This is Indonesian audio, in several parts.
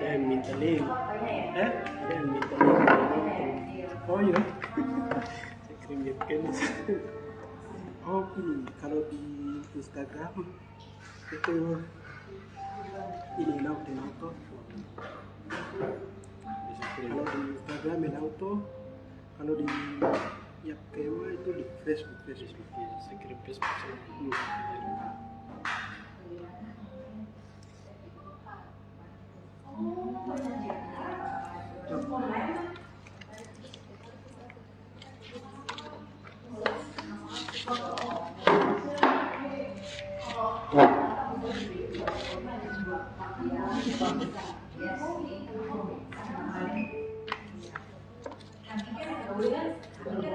yang minta link. Eh? Ada yang minta link. Oh iya. Saya kirimkan. Oh ini kalau di Instagram itu ini Nauto. Bisa kirim. Kalau di Instagram Nauto, kalau di Yapkewa itu di Facebook. Facebook ya. Saya kirim Facebook saya.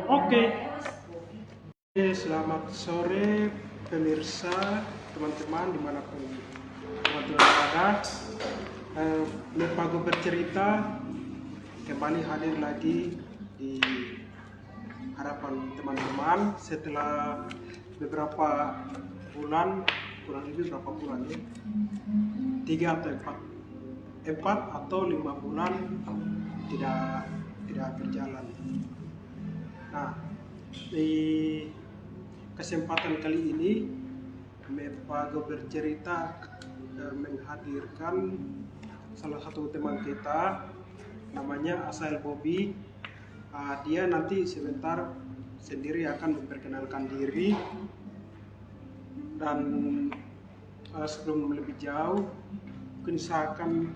Oke. Selamat sore pemirsa, teman-teman dimanapun teman-teman berada. Merpago bercerita kembali hadir lagi di harapan teman-teman setelah beberapa bulan, kurang lebih berapa bulan ya? 3 atau 4 atau 5 bulan tidak berjalan. Nah, di kesempatan kali ini Merpago bercerita menghadirkan salah satu teman kita, namanya Asael Bobby. Dia nanti sebentar sendiri akan memperkenalkan diri, dan sebelum lebih jauh mungkin saya akan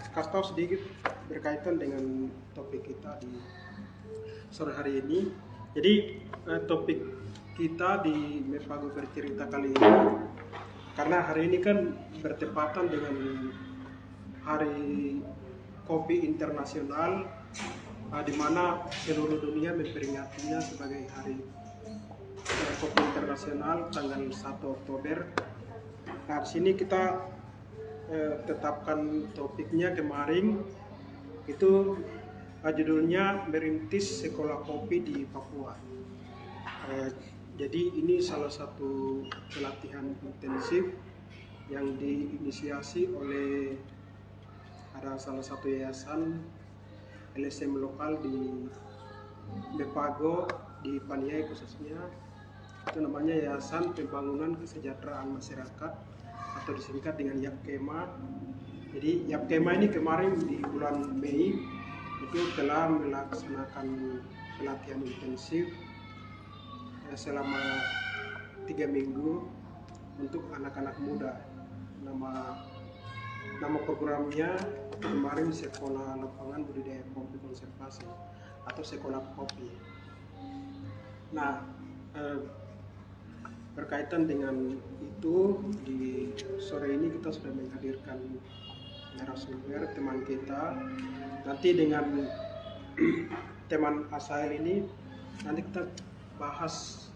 kasih tahu sedikit berkaitan dengan topik kita di sore hari ini. Jadi topik kita di Merpago bercerita kali ini, karena hari ini kan bertepatan dengan Hari Kopi Internasional, di mana seluruh dunia memperingatinya sebagai Hari Kopi Internasional tanggal 1 Oktober. Nah, di sini kita tetapkan topiknya kemarin, itu judulnya Merintis Sekolah Kopi di Papua. Jadi ini salah satu pelatihan intensif yang diinisiasi oleh ada salah satu yayasan LSM lokal di Merpago, di Paniai khususnya. Itu namanya Yayasan Pembangunan Kesejahteraan Masyarakat atau disingkat dengan Yapkema. Jadi Yapkema ini kemarin di bulan Mei itu telah melaksanakan pelatihan intensif selama 3 minggu untuk anak-anak muda. Nama programnya kemarin Sekolah Lapangan Budidaya Kopi Konservasi atau Sekolah Kopi. Nah, berkaitan dengan itu, di sore ini kita sudah menghadirkan narasumber teman kita. Nanti dengan teman Asael ini nanti kita bahas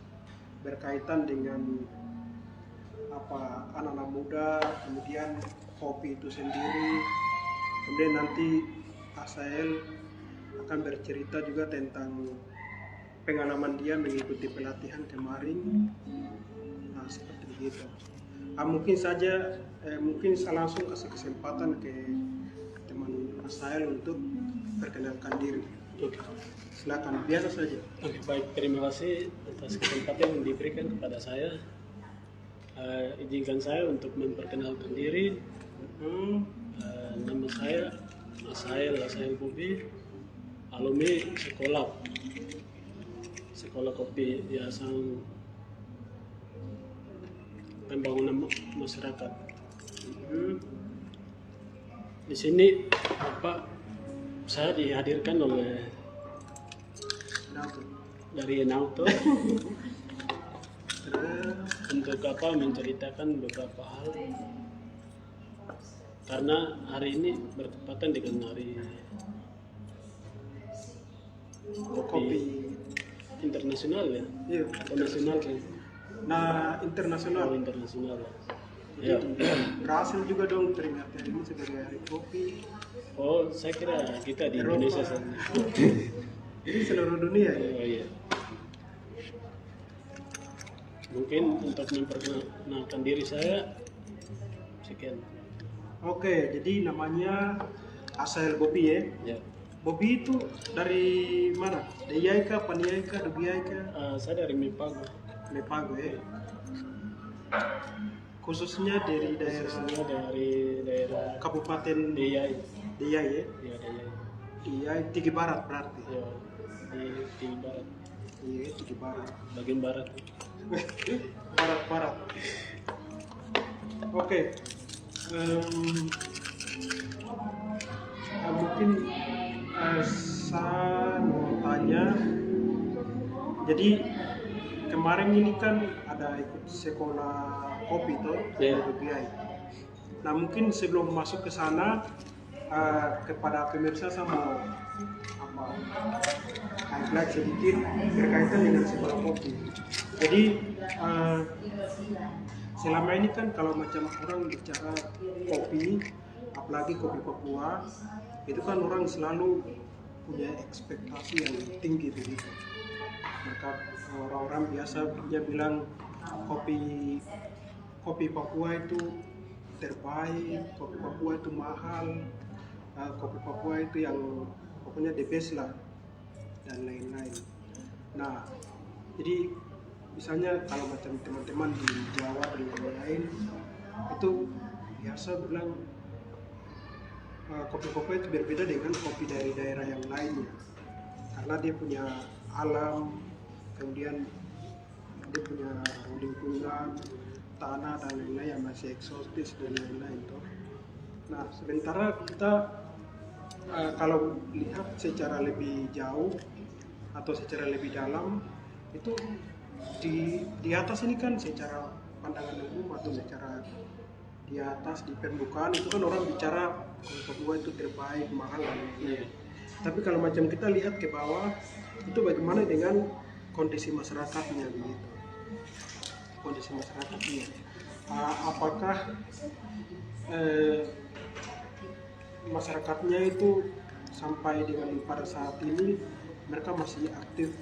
berkaitan dengan apa anak-anak muda, kemudian kopi itu sendiri. Kemudian nanti Asael akan bercerita juga tentang pengalaman dia mengikuti pelatihan kemarin. Nah, seperti begitu. Mungkin saya langsung kasih kesempatan ke teman Asael untuk perkenalkan diri. Silakan, biasa saja. Oke, baik, terima kasih atas kesempatan yang diberikan kepada saya. Izinkan saya untuk memperkenalkan diri. Nama saya Asael Bobby, alumni Sekolah Kopi Yayasan Pembangunan Masyarakat. Di sini saya dihadirkan oleh dari Nauto untuk menceritakan beberapa hal, karena hari ini bertepatan dengan Hari Kopi Internasional ya. Iya, Atau nasional kan? Nah, internasional. Internasional. Jadi Ya. berhasil juga dong peringatan hari ini sebagai Hari Kopi. Oh, saya kira kita di Eropa. Indonesia saja. Jadi seluruh dunia ya. Oh iya. Mungkin untuk memperkenalkan diri saya sekian. Oke, jadi namanya Asael Bobi ya. Ya. Bobi itu dari mana? Deyai kah, Paniai kah, Dugiai kah? Saya dari Mepago. Mepago ya. Khususnya dari Khususnya daerah dari daerah Kabupaten Deyai. Deyai ya. Ya, Deyai. Deyai Tinggi Barat berarti. Ya, di barat, Iya, Tinggi Barat. bagian barat. Barat-barat. Oke. Mungkin saya mau tanya. Jadi kemarin ini kan ada ikut sekolah kopi tuh Iya. di BBI. Nah mungkin sebelum masuk ke sana kepada pemirsa saya mau highlight sedikit berkaitan dengan sekolah kopi. Jadi selama ini kan kalau macam orang bicara kopi, apalagi kopi Papua, itu kan orang selalu punya ekspektasi yang tinggi begitu. Mereka orang-orang biasa dia bilang kopi Papua itu terbaik, kopi Papua itu mahal, kopi Papua itu yang pokoknya the best lah dan lain-lain. Nah, jadi misalnya kalau macam teman-teman di Jawa dan lain-lain itu biasa bilang kopi Papua itu berbeda dengan kopi dari daerah yang lainnya karena dia punya alam, kemudian dia punya lingkungan, tanah dan lain-lain yang masih eksotis dan lain-lain toh. Nah, sementara kita kalau lihat secara lebih jauh atau secara lebih dalam itu di atas ini kan secara pandangan umum atau secara di atas di permukaan itu kan orang bicara kopi Papua itu terbaik, mahal dan lain-lain. Tapi kalau macam kita lihat ke bawah itu bagaimana dengan kondisi masyarakatnya begitu. Kondisi masyarakatnya. Apakah masyarakatnya itu sampai dengan pada saat ini mereka masih aktif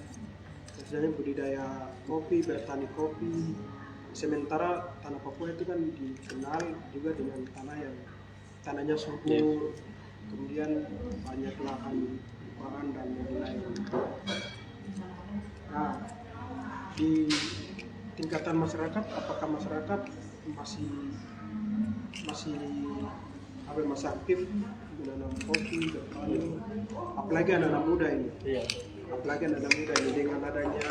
misalnya budidaya kopi, bertani kopi, sementara tanah Papua itu kan dikenal juga dengan tanahnya subur, kemudian banyak lahan dan lain-lain. Nah, di tingkatan masyarakat, apakah masyarakat masih aktif menanam kopi, bertani, apalagi anak-anak muda ini. Iya. Apalagi anak-anak muda ini dengan adanya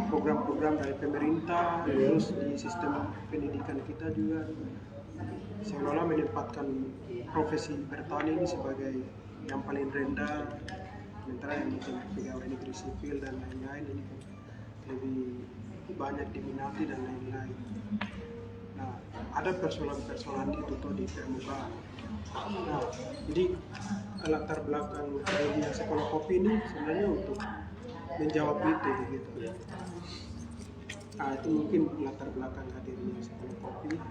program-program dari pemerintah, terus di sistem pendidikan kita juga seolah-olah menempatkan profesi bertani ini sebagai yang paling rendah, sementara yang macam pegawai negeri sipil dan lain-lain ini lebih banyak diminati dan lain-lain. Nah, ada persoalan-persoalan itu tuh di permukaan. Nah, jadi latar belakang hadirnya sekolah kopi ini sebenarnya untuk menjawab itu begitu. Nah, itu mungkin latar belakang hadirnya sekolah kopi.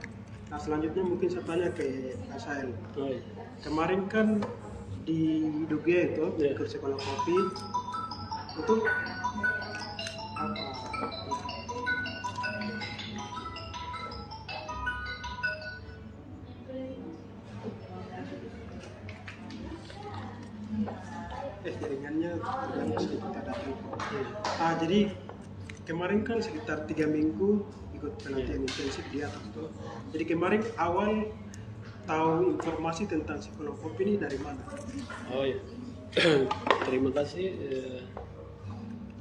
Nah, selanjutnya mungkin saya tanya ke Asael. Kemarin kan di Dugia itu ikut sekolah kopi itu apa? Jaringannya yang sedikit ada telepon. Jadi kemarin kan sekitar 3 minggu ikut pelatihan intensif di atas tuh. Jadi kemarin awal tahu informasi tentang sekolah kopi ini dari mana? Oh ya, terima kasih.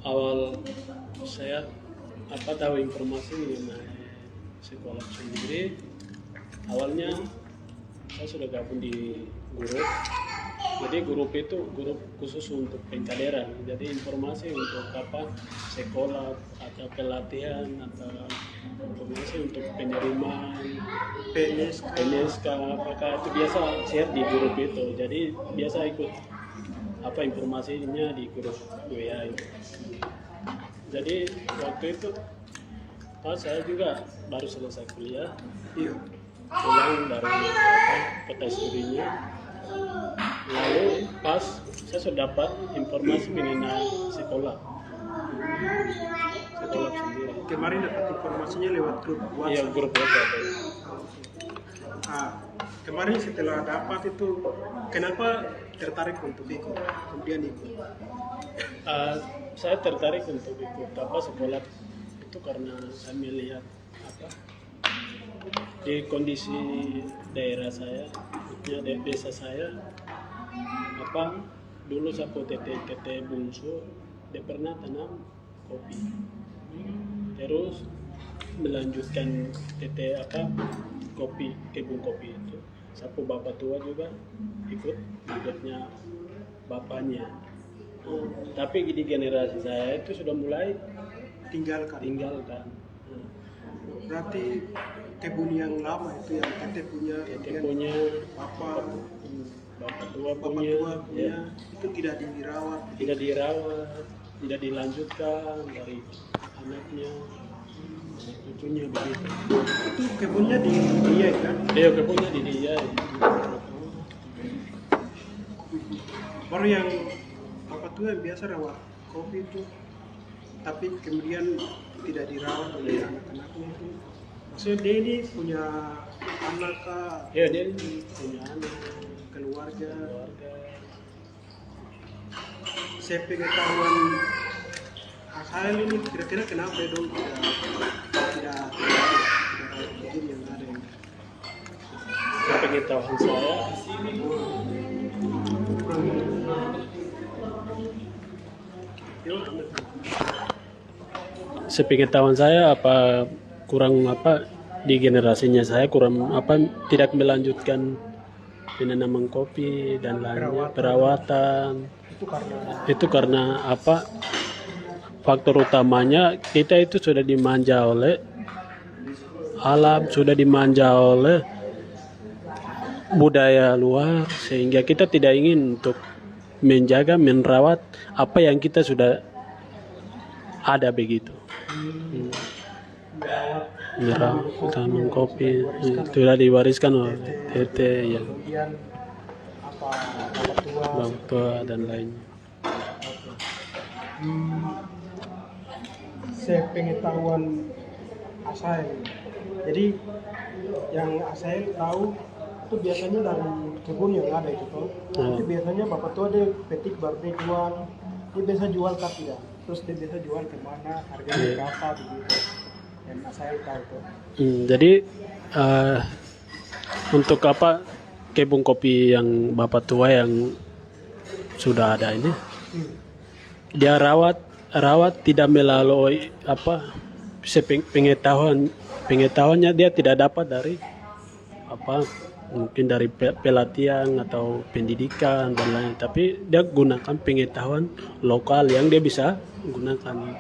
Awal saya tahu informasi mengenai sekolah sendiri. Awalnya saya sudah gabung di grup. Jadi grup itu grup khusus untuk pengkaderan. Jadi informasi untuk sekolah atau pelatihan atau informasi untuk penerimaan PNSK apakah itu biasa share di grup itu. Jadi biasa ikut informasinya di grup WA itu. Jadi waktu itu pas saya juga baru selesai kuliah, pulang dari kota studinya. Lalu pas saya sudah dapat informasi mengenai sekolah kolab sendiri. Kemarin dapat informasinya lewat grup Iya, WhatsApp. grup WhatsApp. Ah, kemarin setelah dapat itu, kenapa tertarik untuk ikut? Kemudian ikut. Saya tertarik untuk ikut sekolah itu karena saya melihat di kondisi daerah saya, desa saya, dulu sapu tete bungsu dia pernah tanam kopi, terus melanjutkan tete kopi, kebun kopi itu sapu bapak tua juga ikutnya bapaknya. Tapi di generasi saya itu sudah mulai tinggalkan. Berarti kebun yang lama itu yang tete punya, bapak tua punya, itu tidak dirawat, tidak dilanjutkan dari anaknya, cucunya begitu. Itu kebunnya di dia kan? Iya, kebunnya di dia. Baru yang bapak tua yang biasa rawat kopi itu, tapi kemudian tidak dirawat oleh anak-anaknya itu. Maksudnya dia ini punya anak kah? Iya, dia punya anak, keluarga. Saya Sepengetahuan Asael ini kira-kira kenapa dong tidak begini yang ada ini? Sepengetahuan saya, sepengetahuan saya kurang di generasinya saya kurang tidak melanjutkan penanaman kopi dan lainnya, perawatan. Itu karena faktor utamanya kita itu sudah dimanja oleh alam, sudah dimanja oleh budaya luar, sehingga kita tidak ingin untuk menjaga, merawat apa yang kita sudah ada begitu. Merawat tanaman kopi sudah diwariskan oleh tete ya. Kemudian Bapak tua dan lainnya. Sepengetahuan Asael. Jadi yang Asael tahu itu biasanya dari kebun yang ada itu toh. Nanti biasanya bapak tua dia petik baru dia jual. Dia biasa jual kah tidak? Terus dia biasa jual kemana? Harganya berapa begitu? Dan Asael tahu tuh. Jadi untuk kebun kopi yang bapak tua yang sudah ada ini, dia rawat tidak melalui pengetahuannya dia tidak dapat dari mungkin dari pelatihan atau pendidikan dan lain, tapi dia gunakan pengetahuan lokal yang dia bisa gunakan.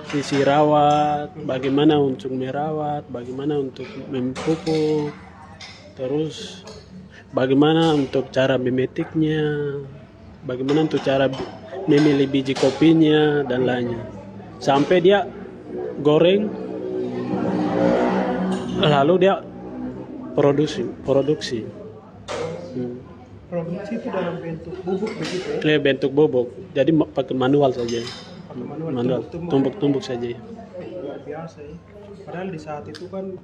Sisi rawat, bagaimana untuk merawat, bagaimana untuk memupuk, terus bagaimana untuk cara memetiknya, bagaimana untuk cara memilih biji kopinya dan lainnya, sampai dia goreng lalu dia produksi. Produksi itu dalam bentuk bubuk begitu ya? Bentuk bubuk, jadi pakai manual saja. Manual, Tumbuk saja. Luar biasa ya. Padahal di saat itu kan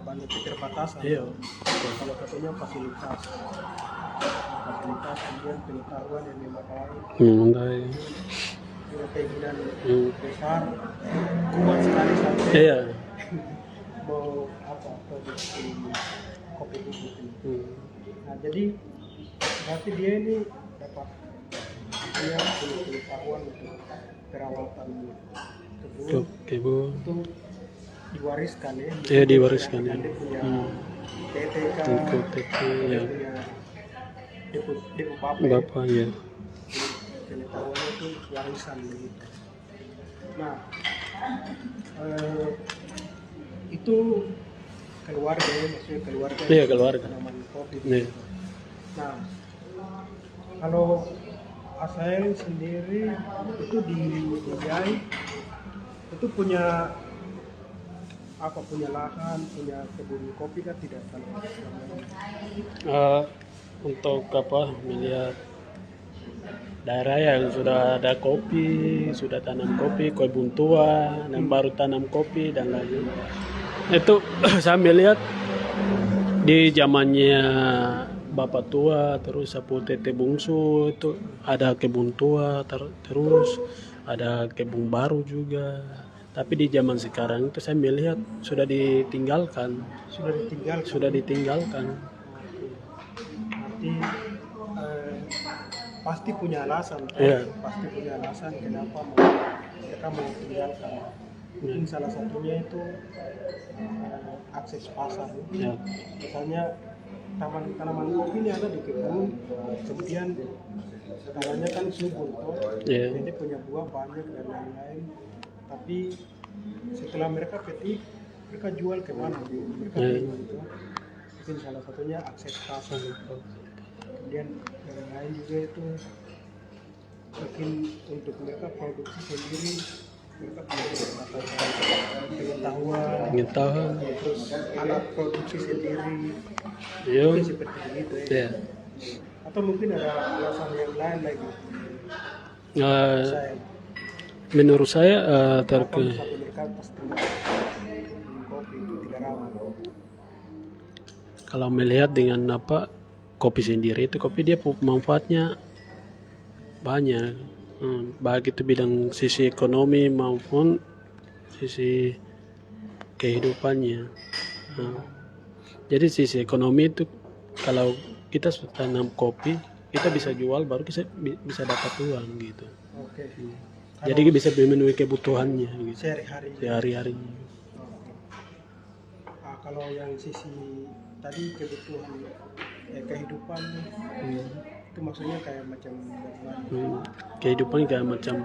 banyak keterbatasan. Iya. Kalau katanya fasilitas kemudian pengetahuan yang memadai, punya keinginan besar, kuat sekali sampai Iya. mau produksi kopi bubuk ini. Nah jadi berarti dia ini dapat punya pengetahuan untuk perawatan kebun. Itu diwariskan ya. Iya, diwariskan ya. Dia punya TTK, ya. Dia punya Bapak ya. pengetahuannya itu warisan begitu. Nah itu keluarga ya, maksudnya keluarga. Iya, keluarga. Tanaman kopi. Iya. Nah kalau Asael sendiri itu di Jai itu punya lahan, punya kebun kopi kan tidak Untuk melihat daerah yang sudah ada kopi, sudah tanam kopi, kebun tua, dan baru tanam kopi dan lain. Itu saya melihat di zamannya bapak tua, terus sapu tete bungsu itu ada kebun tua, terus ada kebun baru juga. Tapi di zaman sekarang itu saya melihat sudah ditinggalkan, Sudah ditinggal. sudah ditinggalkan. Berarti pasti punya alasan, kan? Iya. Pasti punya alasan kenapa mereka mau tinggalkan. Mungkin salah satunya itu akses pasar. Ya. Misalnya tanaman kopi ini ada di kebun, kemudian tanahnya kan subur toh, Iya. jadi punya buah banyak dan lain-lain. Tapi setelah mereka petik, mereka jual kemana? Mereka Iya. jual itu. Mungkin salah satunya akses pasar itu. Kemudian yang lain juga itu mungkin untuk mereka produksi sendiri, mereka punya pengetahuan, Pengetahuan. terus alat produksi sendiri, Yo. mungkin seperti itu ya. Ya. Atau mungkin ada alasan yang lain lagi. Eh, Saya menurut saya apa terkait satu mereka pasti minum kopi itu tidak ramah. kalau melihat dengan apa kopi sendiri itu kopi dia manfaatnya banyak. Baik itu bidang sisi ekonomi maupun sisi kehidupannya. Jadi sisi ekonomi itu kalau kita sudah tanam kopi kita bisa jual baru kita bisa dapat uang gitu. Oke. Jadi bisa memenuhi kebutuhannya gitu Sehari-hari. sehari-harinya. Kalau yang sisi tadi kebutuhan kehidupan itu maksudnya kayak macam bagaimana? Kehidupan kayak macam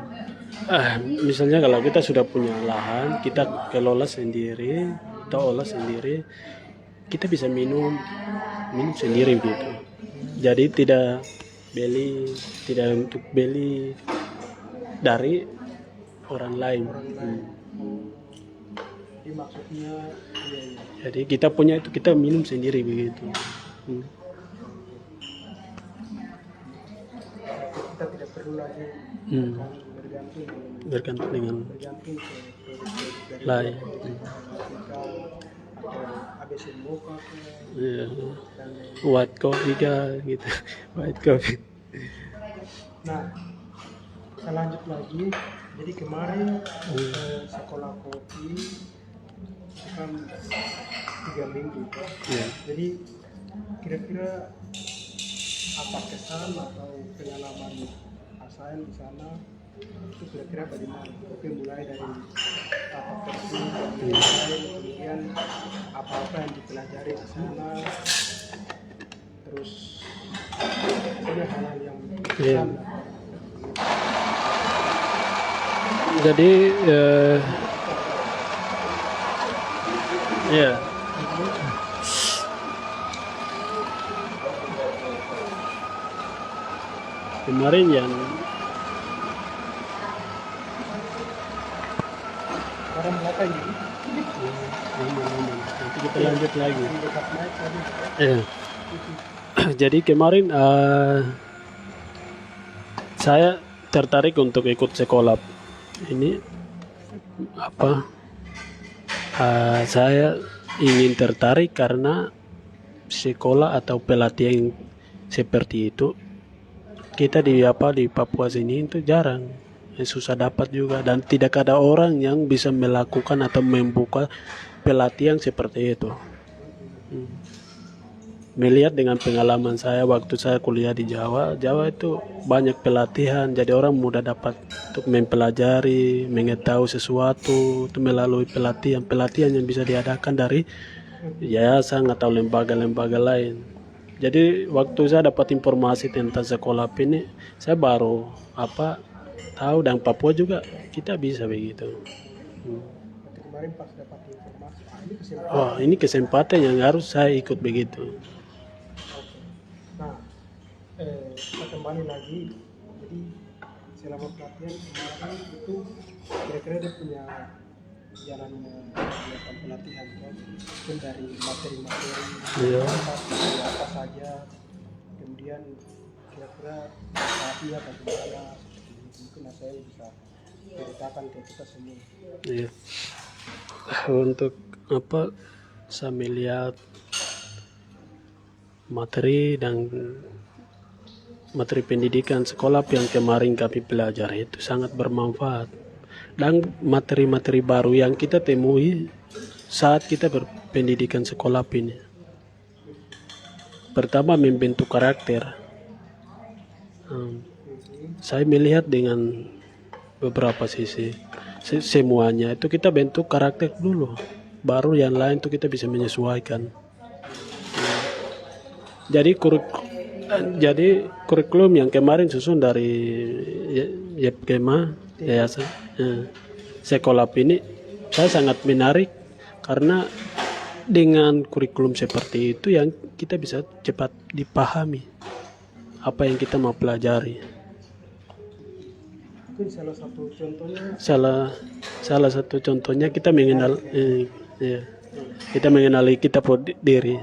misalnya kalau kita sudah punya lahan kita kelola sendiri atau olah sendiri kita bisa minum sendiri gitu, jadi tidak untuk beli dari orang lain. Jadi maksudnya iya. Jadi kita punya itu kita minum sendiri begitu. Kita tidak perlu lagi Bergantung dengan bergantung ke produk dari lain. Afrika atau ABC Mocha Iya. dan lain. White coffee kah gitu. White coffee. Nah, kita lanjut lagi. Jadi kemarin sekolah kopi itu kan 3 minggu kan? Iya. Jadi kira-kira apa kesan atau pengalaman Hasan di sana itu kira-kira bagaimana? Oke, mulai dari apa persi dan lain-lain, kemudian apa-apa yang dipelajari di sana, terus pokoknya hal-hal yang Iya. berkesan. Jadi ya kemarin yang Orang belakang ini nanti kita lanjut lagi. di dekat mic tadi. Ya. Jadi kemarin saya tertarik untuk ikut sekolah ini apa? Saya ingin tertarik karena sekolah atau pelatihan seperti itu kita di Papua sini itu jarang, susah dapat juga dan tidak ada orang yang bisa melakukan atau membuka pelatihan seperti itu. Melihat dengan pengalaman saya waktu saya kuliah di Jawa itu banyak pelatihan, jadi orang mudah dapat untuk mempelajari, mengetahui sesuatu itu melalui pelatihan yang bisa diadakan dari yayasan atau lembaga-lembaga lain. Jadi waktu saya dapat informasi tentang sekolah ini, saya baru tahu dan Papua juga kita bisa begitu. Waktu kemarin pas dapat informasi, ini kesempatan. Wah, ini kesempatan yang harus saya ikut begitu. Nah, kita kembali lagi. Jadi selama pelatihan kemarin itu kira-kira dia punya jalan kegiatan pelatihan kan, mungkin dari materi-materi Iya. apa saja, kemudian kira-kira manfaatnya bagaimana, mungkin saya bisa ceritakan ke kita semua. Iya. Untuk apa saya melihat materi pendidikan sekolah yang kemarin kami pelajari itu sangat bermanfaat, dan materi-materi baru yang kita temui saat kita berpendidikan sekolah ini. Pertama, membentuk karakter. Saya melihat dengan beberapa sisi. Semuanya itu kita bentuk karakter dulu, baru yang lain itu kita bisa menyesuaikan. Jadi kurikulum yang kemarin susun dari YPKMA, yayasan sekolah ini, saya sangat menarik karena dengan kurikulum seperti itu yang kita bisa cepat dipahami apa yang kita mau pelajari. Mungkin salah satu contohnya Salah satu contohnya kita mengenal kita mengenali kita diri.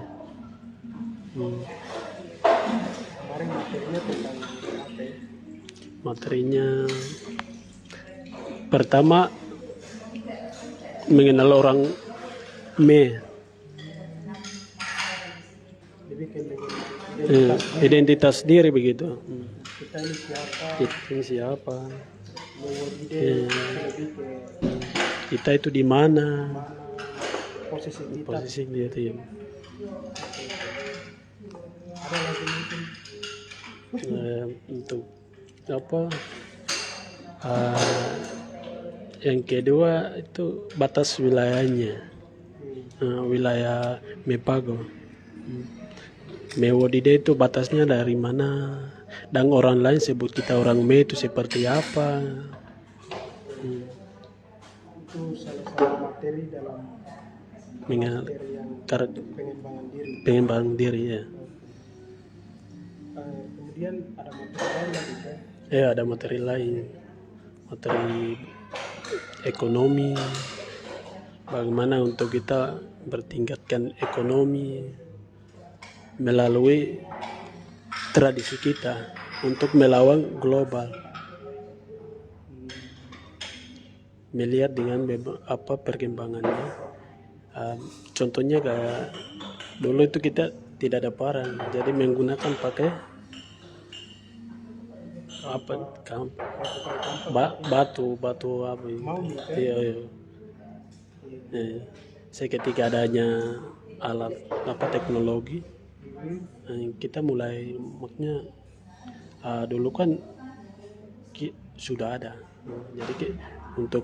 kemarin materinya tentang apa ya? Materinya pertama mengenal orang Dibikin dengan identitas diri begitu. kita ini siapa, Ini siapa? mau ide, lebih ke Kita itu di mana? mana posisi kita. Posisi dia itu. Ada lagi mungkin Untuk apa? Yang kedua itu batas wilayahnya. Wilayah Mepago. Mewodide itu batasnya dari mana, dan orang lain sebut kita orang Me itu seperti apa. itu salah satu materi dalam Mengenal materi yang pengembangan diri. pengembangan diri ya. Kemudian ada materi lain lagi kan? Ada materi lain, materi ekonomi, bagaimana untuk kita bertingkatkan ekonomi melalui tradisi kita untuk melawan global. Melihat dengan apa perkembangannya. Contohnya kayak dulu itu kita tidak ada parang, jadi menggunakan pakai apa batu apa ini. Iya. Seketika adanya alat teknologi, kita mulai makanya dulu kan sudah ada, jadi untuk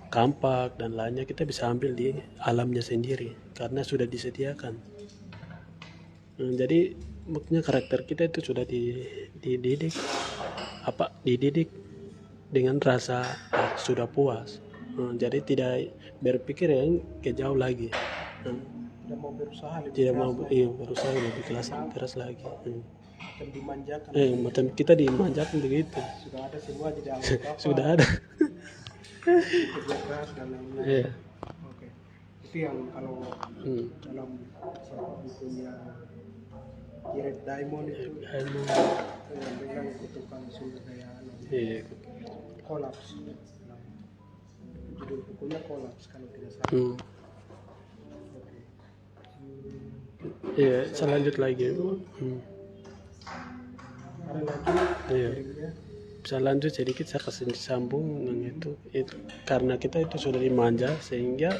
kampak dan lainnya kita bisa ambil di alamnya sendiri karena sudah disediakan. Jadi makanya karakter kita itu sudah dididik dengan rasa sudah puas. Jadi tidak berpikir yang kejauh lagi. Tidak mau berusaha lebih Tidak mau keras, berusaha lebih keras lagi. macam dimanjakan. Macam kita dimanjakan begitu. Sudah ada semua di dalam apa, Sudah ada. kerja keras dan lain-lain. Iya. Oke. Itu yang kalau dalam bukunya Jared Diamond itu yang bilang kutukan sumber daya alam. Iya. Kolaps. Judul bukunya Kolaps kalau tidak salah. Iya, saya lanjut lagi. Ada lagi Iya. materinya? Bisa lanjut sedikit, saya kasih sambung dengan itu karena kita itu sudah dimanja sehingga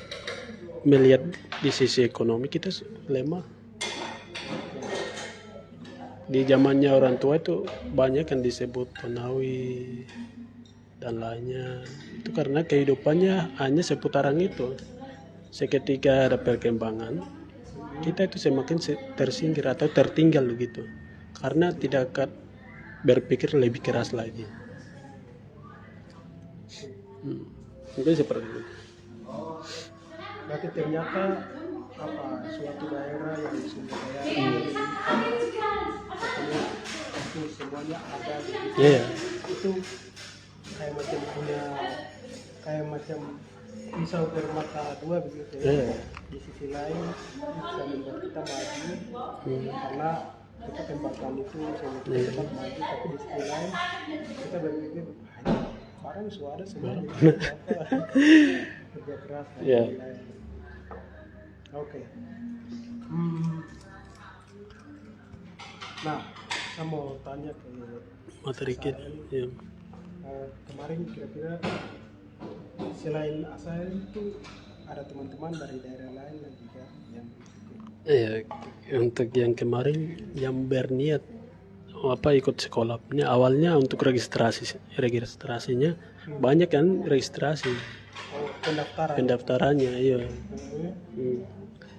melihat di sisi ekonomi kita lemah. Di zamannya orang tua itu banyak yang disebut penawi dan lainnya, itu karena kehidupannya hanya seputaran itu. Seketika ada perkembangan, kita itu semakin tersingkir atau tertinggal begitu karena tidak akan berpikir lebih keras lagi. Mungkin seperti itu. Berarti ternyata suatu daerah yang sumber daya itu semuanya ada gitu. Iya. Itu kayak macam pisau bermata dua begitu ya. Iya. Di sisi lain bisa membuat kita maju karena kita kembangkan itu sehingga kita tetap maju, tapi di sisi lain kita berpikir barang sudah ada semuanya apa kerja keras dan Iya. lain-lain. Oke. Hmm. Nah, saya mau tanya ke materi kita. Ya. kemarin kira-kira selain Asael itu ada teman-teman dari daerah lain yang juga yang ikut. Iya, untuk yang kemarin yang berniat ikut sekolahnya awalnya untuk registrasinya banyak kan registrasi pendaftarannya, iya.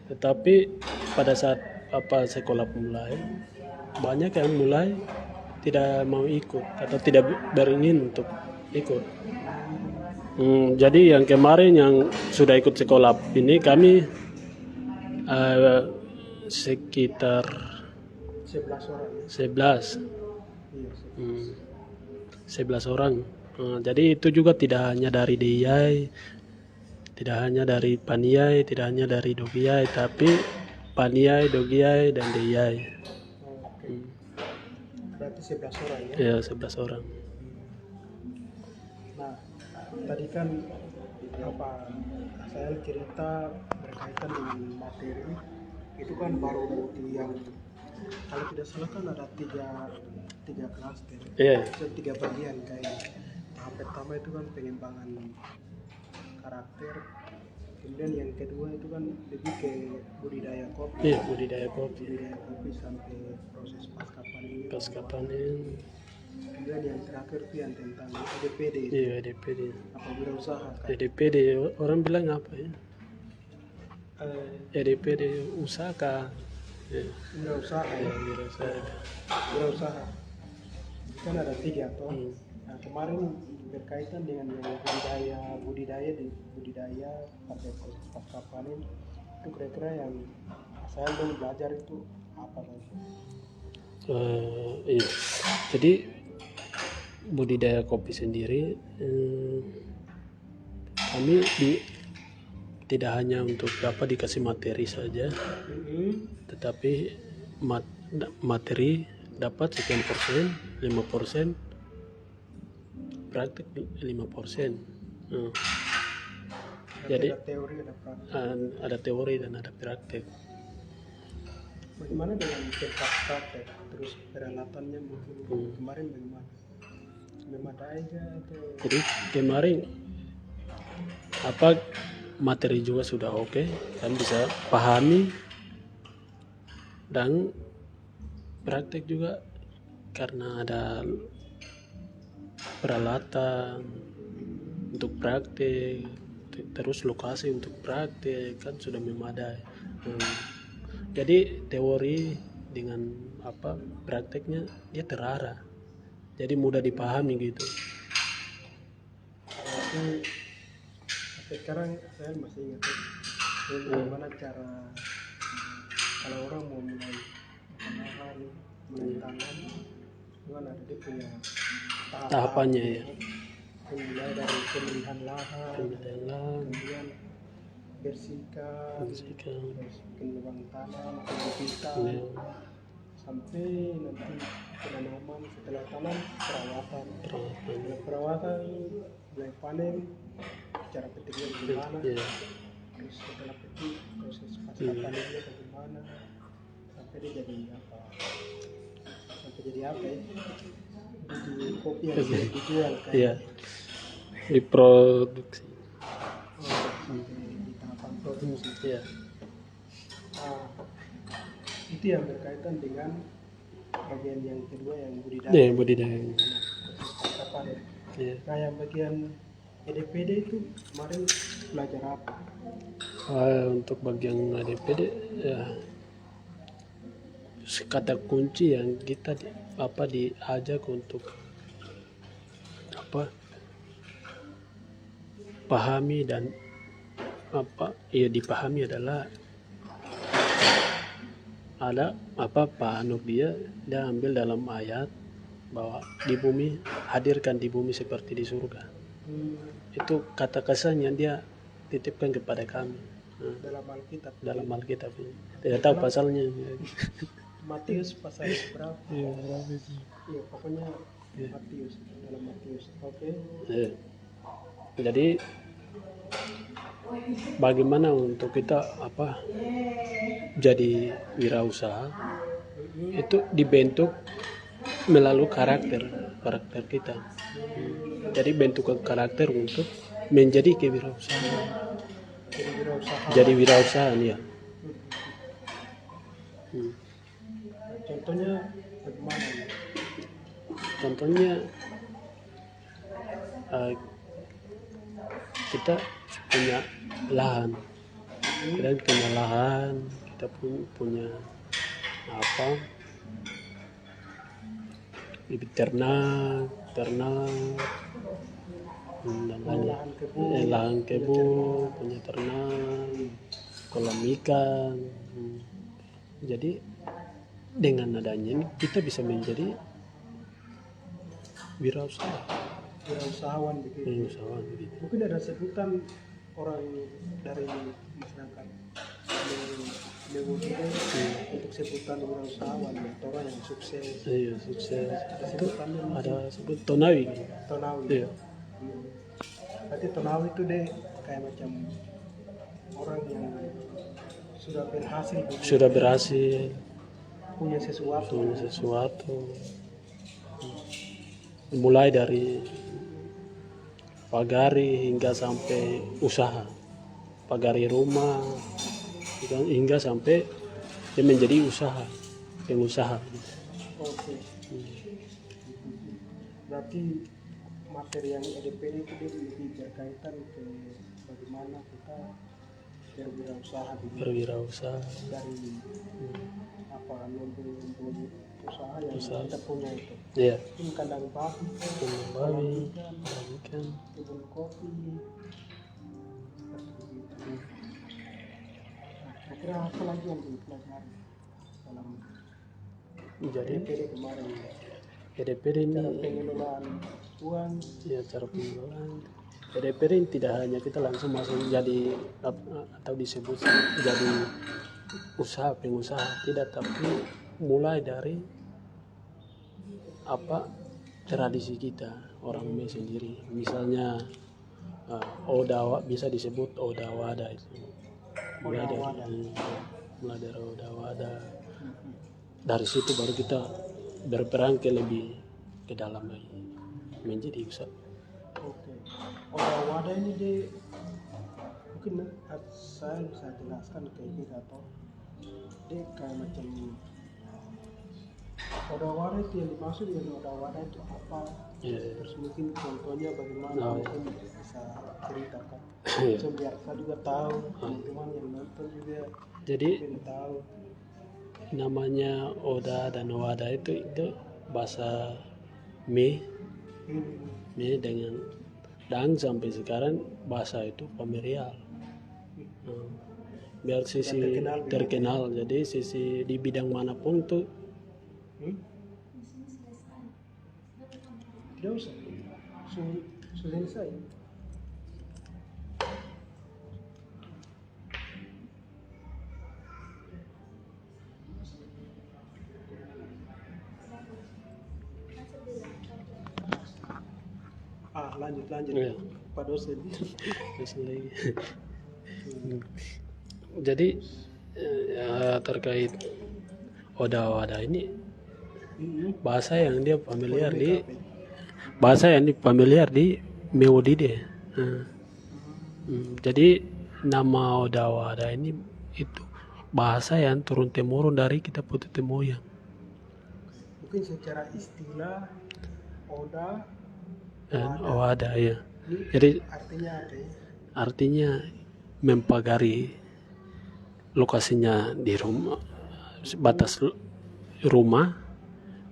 Tetapi pada saat sekolah mulai banyak yang mulai tidak mau ikut atau tidak beringin untuk ikut. Jadi yang kemarin yang sudah ikut sekolah ini kami sekitar 11 orang ya? 11. Iya, 11 orang. Jadi itu juga tidak hanya dari DIY, tidak hanya dari Paniai, tidak hanya dari Dogiai, tapi Paniai, Dogiai, dan DIY. Oke. Berarti 11 orang ya? Ya, 11 orang. Nah, tadi kan saya cerita berkaitan dengan materi itu kan baru di yang kalau tidak salah kan ada tiga klaster, Iya. tiga bagian kayak tahap pertama itu kan pengembangan karakter, kemudian yang kedua itu kan lebih ke budidaya kopi, Iya, budidaya kopi. Sampai proses pasca panen, kemudian yang terakhir itu yang tentang EDPD, Iya, EDPD. apa wirausaha kan? EDPD orang bilang apa ya? EDPD usaha. Ya. Wirausaha ya, wirausaha kan ada tiga toh. Nah, kemarin berkaitan dengan yang budidaya pada proses pasca panen itu kira-kira yang saya belum belajar itu apa kan? Iya. Jadi budidaya kopi sendiri kami tidak hanya untuk dapat dikasih materi saja, tetapi materi dapat sekian persen, 5%, praktik 5%. Jadi ada teori, ada praktik. ada teori dan ada praktik. Bagaimana dengan tempat praktek terus peralatannya mungkin kemarin bagaimana? Memadai atau? Jadi kemarin materi juga sudah oke, kan bisa pahami dan praktek juga karena ada peralatan untuk praktek, terus lokasi untuk praktek kan sudah memadai. Jadi teori dengan prakteknya dia terarah, jadi mudah dipahami gitu. Sekarang saya masih ingat bagaimana cara kalau orang mau mulai tanam itu kan ada dia punya tahapannya ya. Mulai dari pemilihan lahan, kemudian bersihkan, terus lubang tanam, pembibitan, sampai nanti penanaman. Setelah tanam perawatan, perawatan mulai panen, cara petiknya bagaimana, terus setelah petik proses pasca panennya bagaimana sampai dia jadi apa, ya, jadi kopi yang bisa dijual kan. Iya. Diproduksi. Di tahapan produksi. Iya. Itu yang berkaitan dengan bagian yang kedua yang budidaya. Iya, budidaya. Iya. Nah, yang bagian EDPD itu kemarin belajar apa? Untuk bagian EDPD ya, kata kunci yang kita diajak untuk pahami dan dipahami adalah ada Pak Anuk dia ambil dalam ayat bahwa di bumi, hadirkan di bumi seperti di surga. Itu kata kesan yang dia titipkan kepada kami. Dalam Alkitab. Dalam Alkitab. Tidak tahu pasalnya. Matius pasal berapa? Iya, berapa itu? Iya, pokoknya Iya. Matius, dalam Matius. Oke. Iya. Jadi bagaimana untuk kita jadi wirausaha itu dibentuk melalui karakter kita. Jadi bentuk karakter untuk menjadi kewirausahaan. Jadi wirausaha. Jadi wirausahaan ya. Contohnya bagaimana? Contohnya kita punya lahan, kita punya bibit ternak dan lainnya. Lahan kebun. Lahan kebun, punya ternak, kolam ikan. Jadi dengan adanya ini kita bisa menjadi Wirausahawan begitu. wirausahawan begitu. Mungkin ada sebutan orang dari masyarakat menyebutnya untuk sebutan wirausahawan atau orang yang sukses. Iya, sukses. Itu Sebutannya ada sebut tonawi. Tonawi. Iya. Berarti Tonawi itu deh kayak macam orang yang sudah berhasil begitu. Sudah berhasil Punya sesuatu. Mulai dari pagari hingga sampai usaha, pagari rumah hingga sampai dia menjadi pengusaha. Oke. Berarti materi yang EDPD itu dia lebih berkaitan ke bagaimana kita berwirausaha dari nomor usaha yang kita punya itu. Iya. Mungkin kandang babi, Ikan. kebun kopi. Kira apa lagi yang dipelajari dalam Jadi EDPD kemarin? EDPD ini Cara pengelolaan uang. ya cara pengelolaan. EDPD ini tidak hanya kita langsung masuk jadi atau disebut jadi pengusaha, tidak, tapi mulai dari tradisi kita orang Mei sendiri. Misalnya Oda, bisa disebut Oda Wada itu. Mulai dari Oda Wada. Dari situ baru kita berperan lebih ke dalam lagi menjadi usaha. Oke. Oda Wada ini dia mungkin saya bisa jelaskan kayak gitu atau dia kayak macam Oda Wada itu yang dimaksud dengan Oda Wada itu apa? Yeah. Terus mungkin contohnya bagaimana mungkin bisa ceritakan. Yeah. So, biar saya juga tahu, teman-teman yang nonton juga Jadi tahu. Namanya Oda dan Wada itu bahasa Mei dengan dan sampai sekarang bahasa itu familiar. Biar sisi terkenal, jadi sisi di bidang manapun tuh tidak usah selesai. Lanjut ya. Pak dosen. Jadi terkait Oda Wada ini bahasa yang dia familiar di Mewodide. Jadi nama Oda Wada ini itu bahasa yang turun temurun dari kita putih moyang. Mungkin secara istilah Oda Wada ya. Jadi artinya apa ya? Artinya mempagari lokasinya di rumah, batas rumah,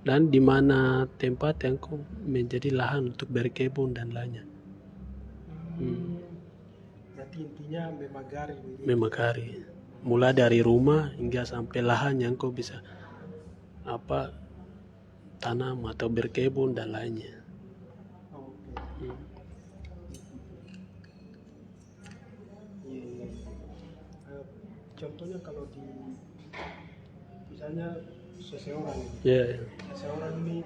dan di mana tempat yang menjadi lahan untuk berkebun dan lainnya. Berarti intinya memagari, mulai dari rumah hingga sampai lahan yang kau bisa tanam atau berkebun dan lainnya. Contohnya kalau misalnya seseorang ini. Ya, Seseorang ini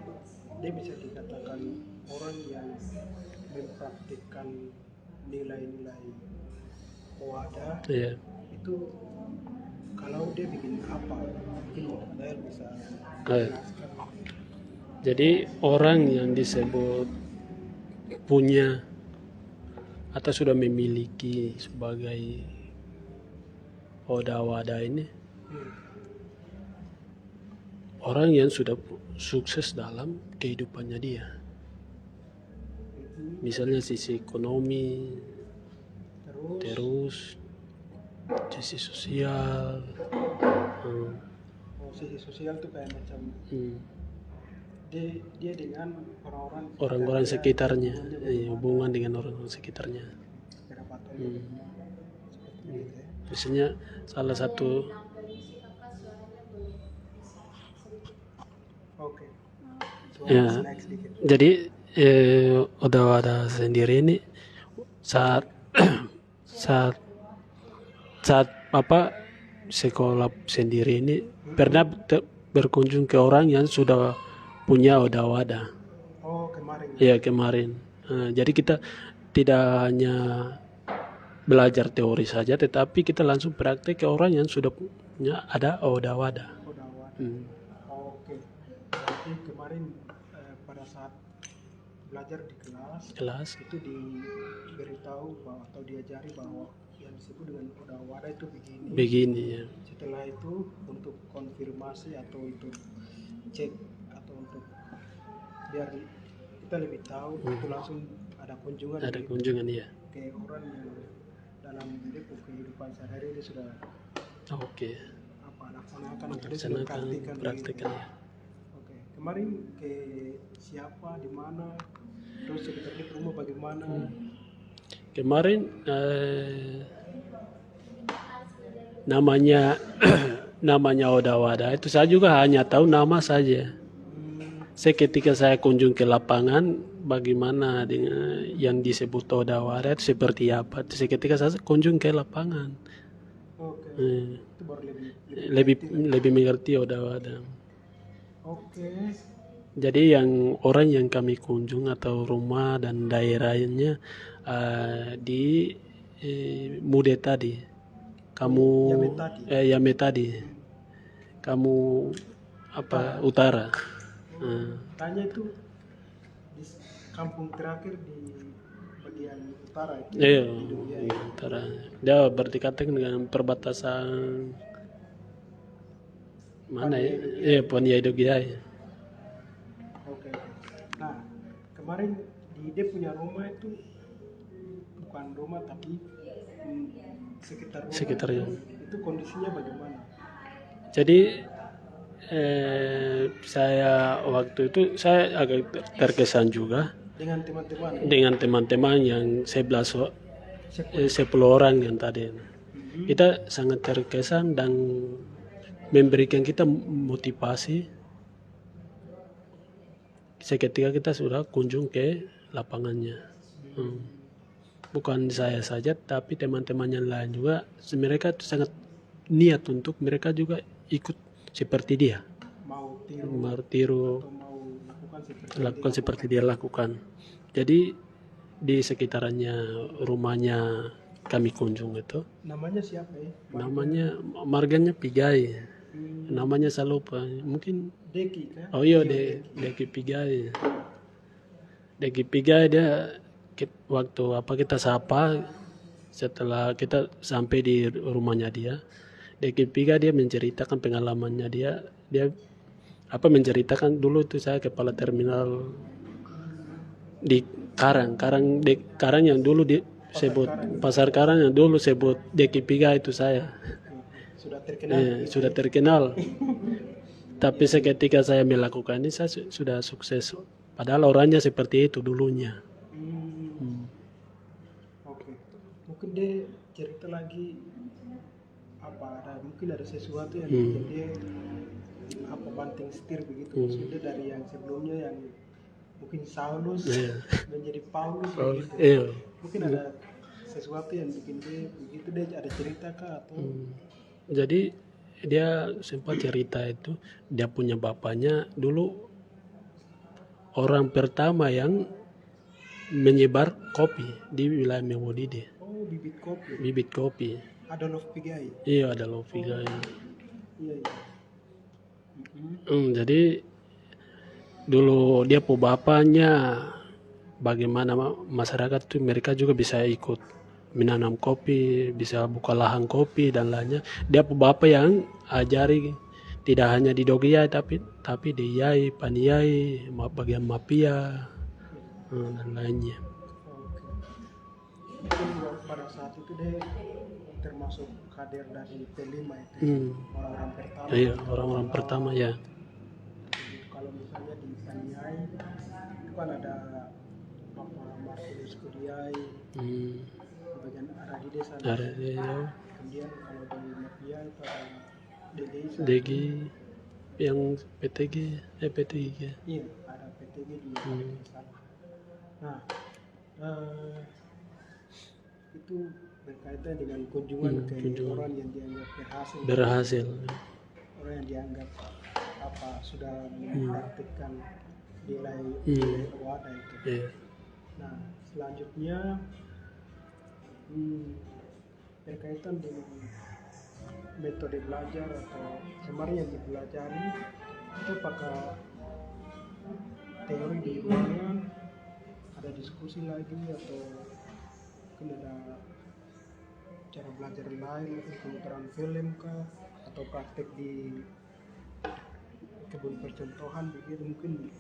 dia bisa dikatakan orang yang mempraktikkan nilai-nilai Owada ya. itu. Kalau dia bikin apa, mungkin Dael bisa Eh, jelaskan. Jadi orang yang disebut punya atau sudah memiliki sebagai Oda Wada ini orang yang sudah sukses dalam kehidupannya dia. Misalnya sisi ekonomi, terus sisi sosial. Sisi sosial tuh kayak macam Hmm. dia dengan Orang-orang sekitarnya, hubungan dengan orang sekitarnya. berapa tahun seperti itu ya. Misalnya salah satu Oke. ya, Snack sedikit. jadi Oda Wada sendiri ini saat saat saat apa sekolah sendiri ini pernah berkunjung ke orang yang sudah punya Oda Wada. Oh, kemarin. Ya kemarin. Jadi kita tidak hanya belajar teori saja, tetapi kita langsung praktek ke orang yang sudah punya ada Oda Wada. Udah wadah. Oke. Berarti kemarin pada saat belajar di kelas itu diberitahu bahwa atau diajari bahwa yang disebut dengan Oda Wada itu begini. Begini ya. Setelah itu untuk konfirmasi atau untuk cek atau untuk biar kita lebih tahu itu langsung ada kunjungan Ada kunjungan ya. ke orang yang dalam kehidupan sehari-hari dia sudah Oke. laksanakan atau dia sudah Laksanakan praktekkan ya. Oke. Kemarin ke siapa di mana terus sekitarnya ke rumah bagaimana. Kemarin namanya namanya Oda Wada itu saya juga hanya tahu nama saja. Ketika saya kunjung ke lapangan, bagaimana dengan yang disebut Oda Wada itu seperti apa? Ketika saya kunjung ke lapangan, Oke. Itu baru lebih mengerti Oda Wada. Oke. Jadi yang orang yang kami kunjung atau rumah dan daerahnya di Mude tadi, kamu Yame tadi, kamu apa utara. Tanya itu di kampung terakhir di bagian utara itu. Iya, utara. Dia berdekatan dengan perbatasan mana ya? Iya, Paniai. Oke. Nah, kemarin di dia punya rumah itu bukan rumah tapi sekitar rumah Sekitarnya. itu kondisinya bagaimana? Jadi saya waktu itu saya agak terkesan juga Dengan teman-teman. dengan teman-teman yang 10 orang yang tadi. Kita sangat terkesan dan memberikan kita motivasi seketika kita sudah kunjung ke lapangannya. Bukan saya saja tapi teman-teman yang lain juga, mereka sangat niat untuk mereka juga ikut seperti dia, Mau tiru atau mau lakukan seperti dia lakukan. Jadi di sekitarannya rumahnya kami kunjung itu, namanya siapa ya? namanya marganya Pigai, namanya saya lupa, mungkin Deki kan? oh iya Deki Pigai. Deki Pigai dia waktu apa kita sapa setelah kita sampai di rumahnya dia, Deki Pigai dia menceritakan pengalamannya dia menceritakan dulu itu saya kepala terminal di Karang yang dulu disebut Pasar Karang yang dulu sebut Deki Pigai itu saya. Sudah terkenal. Sudah terkenal. Tapi seketika saya melakukan ini saya sudah sukses. Padahal orangnya seperti itu dulunya. Oke. Mungkin dia cerita lagi mungkin ada sesuatu yang bikin dia banting setir begitu. Maksudnya dari yang sebelumnya yang mungkin Saulus menjadi Paulus begitu. Mungkin ada sesuatu yang bikin dia begitu, dia ada cerita kah atau jadi dia sempat cerita itu dia punya bapaknya dulu orang pertama yang menyebar kopi di wilayah Mewodide, Oh, bibit kopi. bibit kopi. Adolf Pigai. Iya, ada Loviga. Iya, iya. Jadi dulu dia pu bapaknya bagaimana masyarakat tuh mereka juga bisa ikut menanam kopi, bisa buka lahan kopi dan lainnya. Dia pu bapak yang ajari tidak hanya di Dogiai tapi di Yai, Paniai, bagian Mapia dan lainnya. Oke. Mungkin pada saat itu dia termasuk kader dari P5 itu, orang-orang pertama. Iya, orang-orang pertama ya. Kalau misalnya di Paniai itu kan ada Bapak Martinus Kudiai, bagian Arahide sana. Arahide, ya. Kemudian kalau di Mapia itu ada DG yang PTG. Iya, ada PTG di sana. Nah, itu berkaitan dengan kunjungan ke orang yang dianggap berhasil, orang yang dianggap sudah mempraktikkan nilai Wada itu. Yeah. Nah, selanjutnya berkaitan dengan metode belajar atau kemarin yang dipelajari itu apakah teori di ruangan, ada diskusi lagi atau mungkin ada cara belajar lain, pemutaran film kah atau praktek di kebun percontohan begitu, mungkin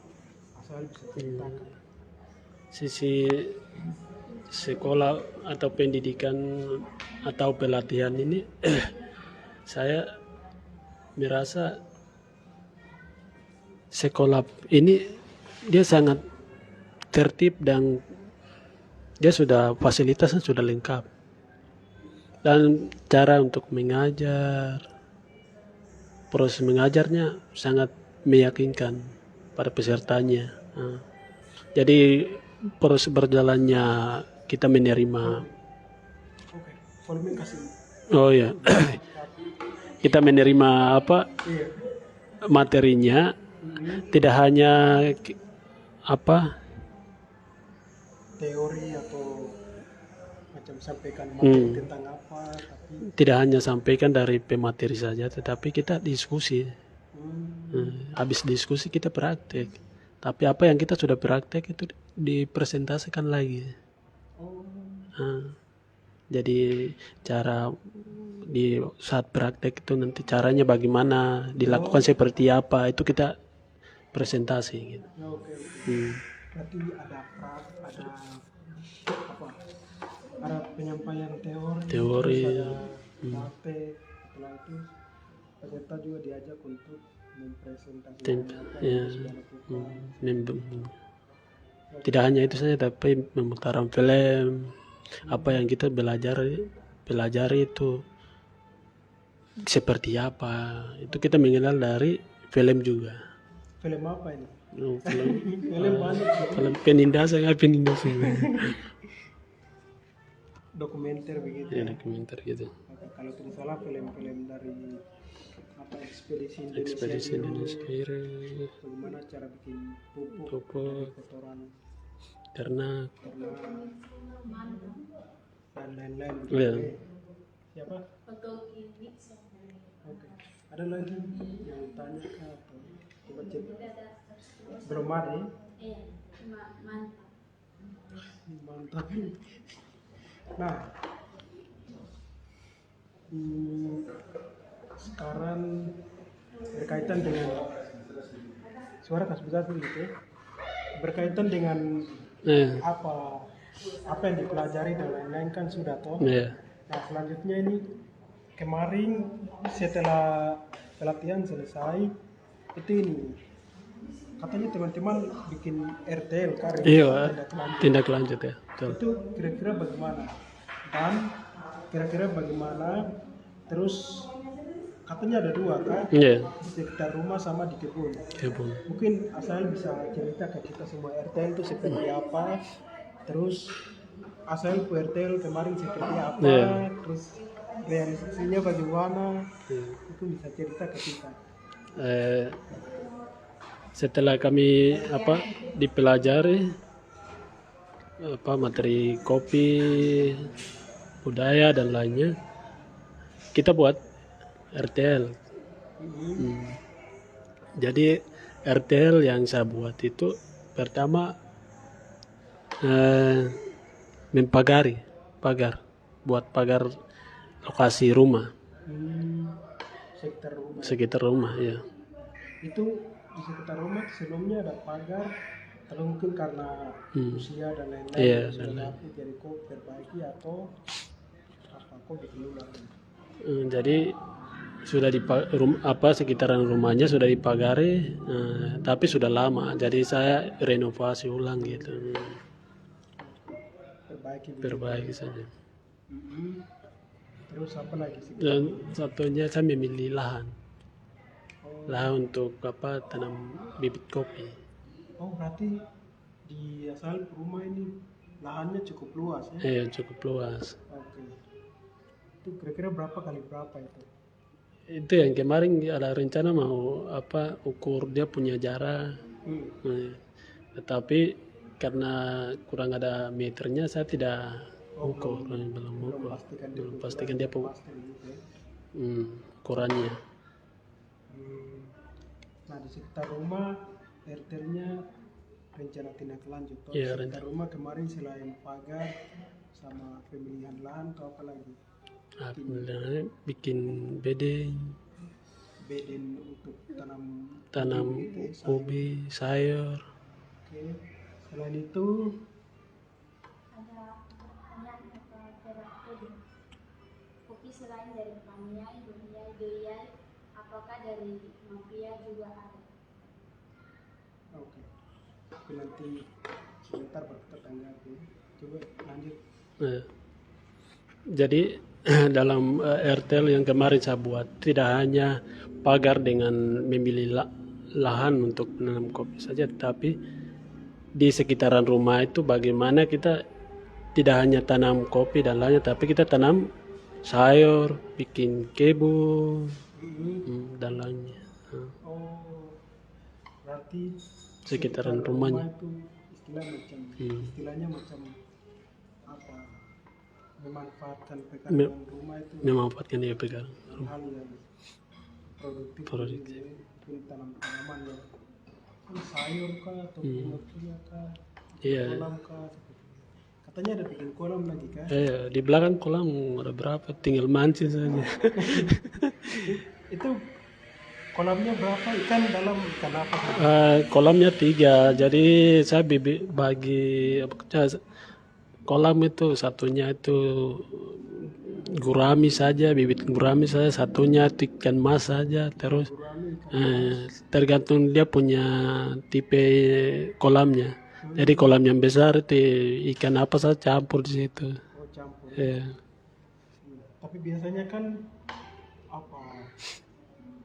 asal bisa ceritakan. Sisi sekolah atau pendidikan atau pelatihan ini saya merasa sekolah ini dia sangat tertib dan dia sudah fasilitasnya sudah lengkap dan cara untuk mengajar, proses mengajarnya sangat meyakinkan pada pesertanya. Jadi proses berjalannya kita menerima. Oke, volume kasih. Oh ya, kita menerima materinya, tidak hanya teori atau macam sampaikan materi tentang apa, tapi tidak hanya sampaikan dari pemateri saja, tetapi kita diskusi. Habis diskusi kita praktek. Tapi apa yang kita sudah praktek itu dipresentasikan lagi. Jadi cara di saat praktek itu nanti caranya bagaimana, dilakukan seperti apa, itu kita presentasi gitu. Oke. Berarti ada penyampaian teori, ada praktek, setelah itu peserta juga diajak untuk mempresentasikan apa yang sudah lakukan. Tidak hanya itu saja, tapi pemutaran film, apa yang kita pelajari itu seperti apa, itu kita mengenal dari film juga. Film apa ini? Film banyak. Film penindasan. Dokumenter begitu. Ya, dokumenter gitu. Kalau tidak salah film-film dari ekspedisi Indonesia. Bagaimana cara bikin pupuk kotoran ternak dan lain-lain. Siapa? Oke. Ada lagi yang tanya atau coba cek? Belum ada ya? Mantap. Nah, sekarang berkaitan dengan suara kas besar gitu, berkaitan dengan apa yang dipelajari dan lain-lain kan sudah toh. Nah, selanjutnya ini kemarin setelah pelatihan selesai itu ini katanya teman-teman bikin RTL kan? Iya, tindak lanjut ya. Betul. Itu kira-kira bagaimana? Dan kira-kira bagaimana? Terus katanya ada dua kan? Di sekitar rumah sama di kebun. Mungkin Asal bisa cerita ke kita semua RTL itu seperti apa? Terus Asal RTL kemarin seperti apa? Terus realisasinya bagaimana? Mungkin bisa cerita ke kita. Eh, setelah kami dipelajari materi kopi, budaya dan lainnya, kita buat RTL. Hmm. Jadi RTL yang saya buat itu pertama mempagari buat pagar lokasi rumah, Sekitar rumah. sekitar rumah ya. Itu di sekitar rumah sebelumnya ada pagar, tapi mungkin karena usia dan lain-lain Iya, sudah dan lain. rapi, jadi kok perbaiki atau apa kok bikin ulang. Jadi sudah sekitaran rumahnya sudah dipagari, tapi sudah lama. Jadi saya renovasi ulang gitu, perbaiki saja. Terus apa lagi sih? Dan satunya saya memilih lahan untuk tanam bibit kopi. Oh berarti di asal rumah ini lahannya cukup luas ya? Iya, cukup luas. Oke. Itu kira-kira berapa kali berapa itu? Itu yang kemarin ada rencana mau ukur dia punya jarak. Tetapi karena kurang ada meternya saya tidak ukur, belum pastikan dia ukurannya. Nah di sekitar rumah RT-nya rencana tindak lanjut. Iya, sekitar rumah kemarin selain pagar sama pemilihan lahan atau apa lagi? Kemudian bikin bedeng untuk tanam ubi, sayur. Oke. Selain itu ada pertanyaan kopi selain dari Paniai, Duniai, Deyai, apakah dari Mafia juga ada? oke. Nanti sebentar baru kita tanggapi. Coba lanjut. Jadi dalam RTL yang kemarin saya buat tidak hanya pagar dengan memilih lahan untuk menanam kopi saja, tapi di sekitaran rumah itu bagaimana kita tidak hanya tanam kopi dan lainnya, tapi kita tanam sayur, bikin kebun dan lainnya. Oh, berarti Sekitaran sekitar rumahnya. rumah itu istilahnya macam apa? Memanfaatkan pekarangan rumah itu Memanfaatkan dia pegang hal yang produktif. Produktif. Mungkin tanam-tanaman yang sayur kah atau bunga kah, Iya. kolam kah. Katanya ada bikin kolam lagi kah? Di belakang kolam ada berapa? Tinggal mancing saja. Itu kolamnya berapa? Ikan dalam ikan apa? Kolamnya 3, jadi saya bagi kolam itu satunya itu gurami saja, bibit gurami saja, satunya ikan mas saja, terus tergantung dia punya tipe kolamnya. Jadi kolam yang besar itu ikan apa saja campur di situ. Oh campur. Tapi biasanya kan apa?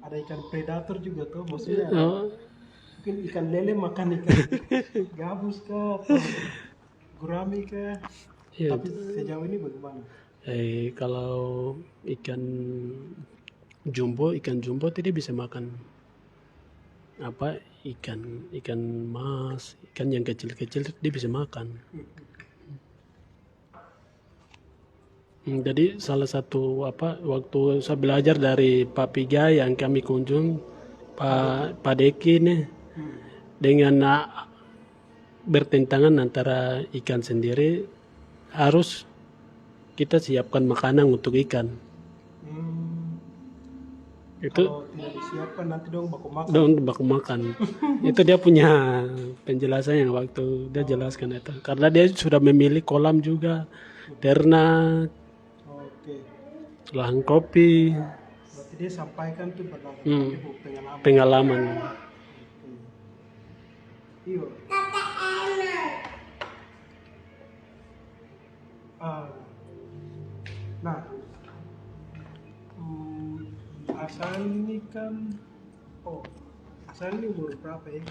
Ada ikan predator juga tuh, maksudnya mungkin ikan lele makan ikan gabus kah atau gurami kah? Iya. Tapi sejauh ini bagaimana? Kalau ikan jumbo tidak bisa makan ikan mas, ikan yang kecil-kecil dia bisa makan. Jadi salah satu waktu saya belajar dari Pak Piga yang kami kunjung, Pak Deki nih, dengan bertentangan antara ikan sendiri harus kita siapkan makanan untuk ikan. Itu Kalau tidak disiapkan nanti dong baku makan. Itu dia punya penjelasan yang waktu dia jelaskan itu. Karena dia sudah memilih kolam juga, ternak, Oke. lahan kopi, Berarti dia sampaikan tuh berdasarkan pengalaman. Iya. Nah, asal ini kan, asal ini umur berapa ya?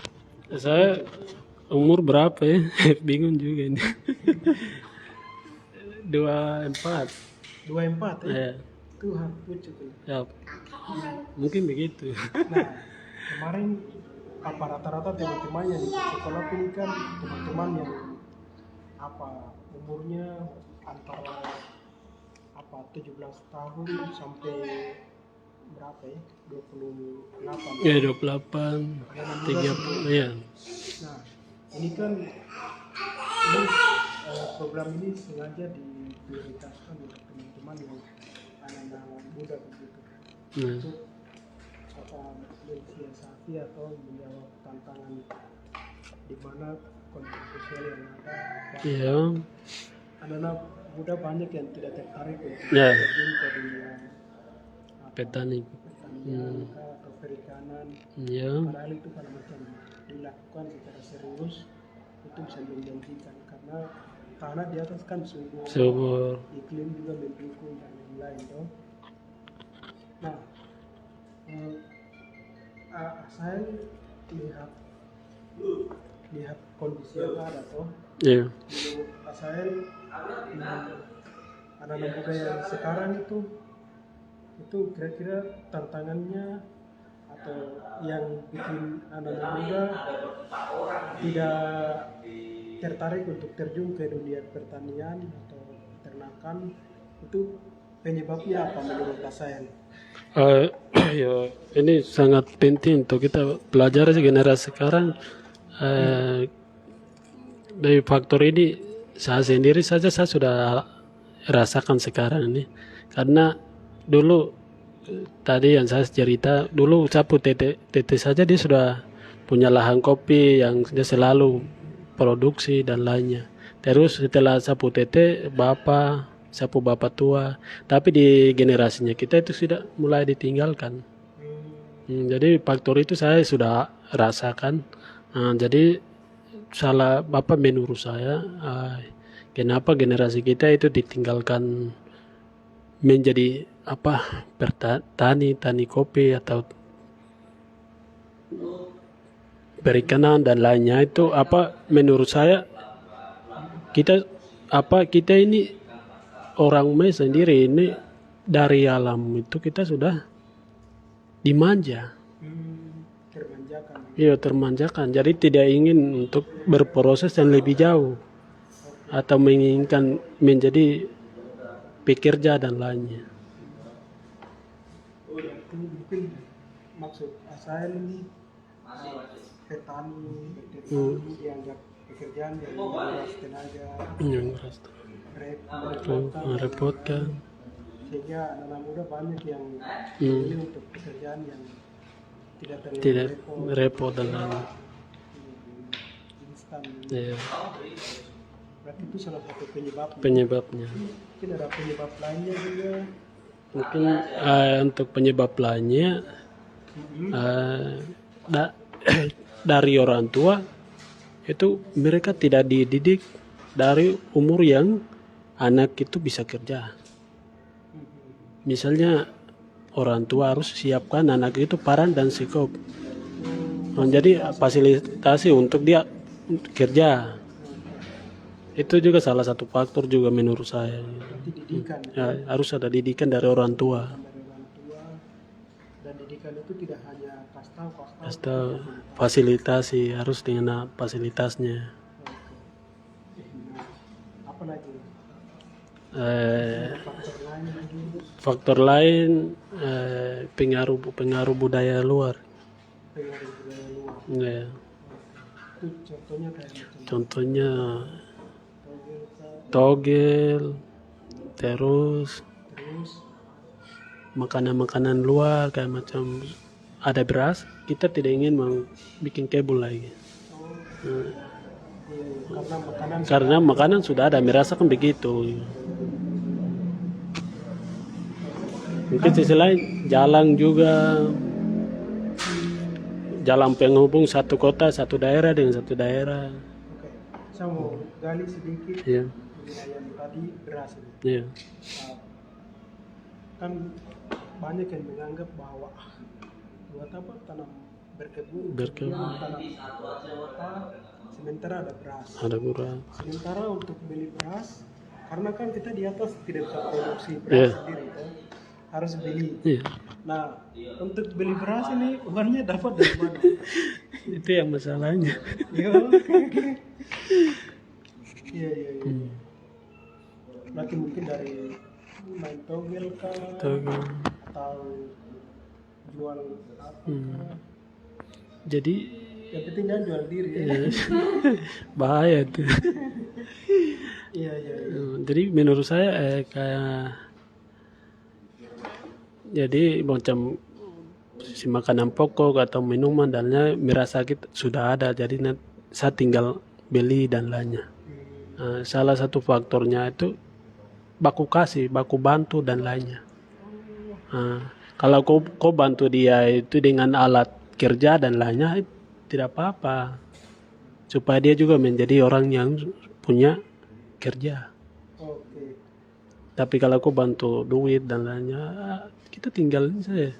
Saya umur berapa ya? Bingung juga ini. 24. 24 ya? itu hak pucuk. Ya, mungkin begitu. Nah, kemarin apa rata-rata teman-teman yang ikut sekolah ini kan teman-teman yang apa umurnya antara apa 17 tahun sampai berapa ya 28. Ya 28, 30 ya. Nah, ini kan ini, program ini sengaja diprioritaskan untuk teman-teman yang anak-anak muda begitu. Nah, Untuk apa mensiasati atau menjawab tantangan di mana kondisi sosial yang ada. Dan ya, anak-anak muda banyak yang tidak tertarik untuk Ya. terjun ke dunia apa, petani. pertanian kah, atau perikanan. Ya, Padahal itu kalau macam dilakukan secara serius itu bisa menjanjikan karena tanah di atas kan subur. iklim juga mendukung dan lain-lain toh. Nah, saya lihat kondisi yang ada toh. Ya, Menurut saya anak-anak muda yang sekarang itu kira-kira tantangannya atau yang bikin anak-anak muda tidak tertarik untuk terjun ke dunia pertanian atau peternakan itu penyebabnya apa menurut saya? ya, ini sangat penting untuk kita pelajari generasi sekarang. Dari faktor ini saya sendiri saja saya sudah rasakan sekarang ini, karena dulu tadi yang saya cerita dulu sapu tete saja dia sudah punya lahan kopi yang dia selalu produksi dan lainnya. Terus setelah sapu tete sapu bapak tua, tapi di generasinya kita itu sudah mulai ditinggalkan. Jadi faktor itu saya sudah rasakan. Jadi salah bapak menurut saya, kenapa generasi kita itu ditinggalkan menjadi apa tani kopi atau perikanan dan lainnya itu apa menurut saya kita ini orang sendiri ini dari alam itu kita sudah dimanja. Termanjakan. Iya termanjakan, jadi tidak ingin untuk berproses yang lebih jauh atau menginginkan menjadi pekerja dan lainnya. Itu mungkin maksud saya ini petani dianggap pekerjaan yang menguras tenaga, Yang rasa merepotkan. sehingga anak-anak muda banyak yang memilih untuk pekerjaan yang tidak terlalu Tidak repot, repot dan lainnya. instan. Ya, Berarti itu salah satu penyebabnya. penyebabnya. Mungkin ada penyebab lainnya juga. Mungkin untuk penyebab lainnya dari orang tua itu mereka tidak dididik dari umur yang anak itu bisa kerja. Misalnya orang tua harus siapkan anak itu paran dan sikop. Jadi fasilitasi untuk dia kerja. Itu juga salah satu faktor juga menurut saya. Berarti didikan Ya, harus ada didikan dari orang tua. dari orang tua, dan didikan itu tidak hanya kasih Atau fasilitasi harus dengan fasilitasnya. apa lagi Eh, faktor lain lagi, faktor lain pengaruh budaya luar. pengaruh budaya luar. Ya, Itu contohnya kayak macam contohnya togel, togel, terus terus makanan-makanan luar kayak macam ada beras, kita tidak ingin bikin kebul lagi. karena makanan Karena makanan sudah ada, merasakan begitu. Mungkin sisi lain jalan juga, jalan penghubung satu kota satu daerah dengan satu daerah. Oke, saya mau gali sedikit Ya, mengenai yang tadi beras ini. ya, Kan banyak yang menganggap bahwa buat apa tanam berkebun, tanam apa, sementara ada beras. ada beras. Sementara untuk beli beras, karena kan kita di atas tidak bisa produksi beras Iya. sendiri kan. harus beli. Iya. Nah, untuk beli beras ini uangnya dapat dari mana? Itu yang masalahnya. Iya. Iya, iya, iya. Berarti mungkin dari main togel kah? Togel. Atau jual apa? Jadi Yang penting jangan jual diri ya. bahaya tuh. Iya, iya, iya. Jadi menurut saya kayak jadi macam si makanan pokok atau minuman dan lainnya merasa kita sudah ada, jadi saya tinggal beli dan lainnya. Salah satu faktornya itu baku kasih, baku bantu dan lainnya. Kalau kau bantu dia itu dengan alat kerja dan lainnya, tidak apa-apa, supaya dia juga menjadi orang yang punya kerja. Oke. Tapi kalau kau bantu duit dan lainnya, kita tinggal saja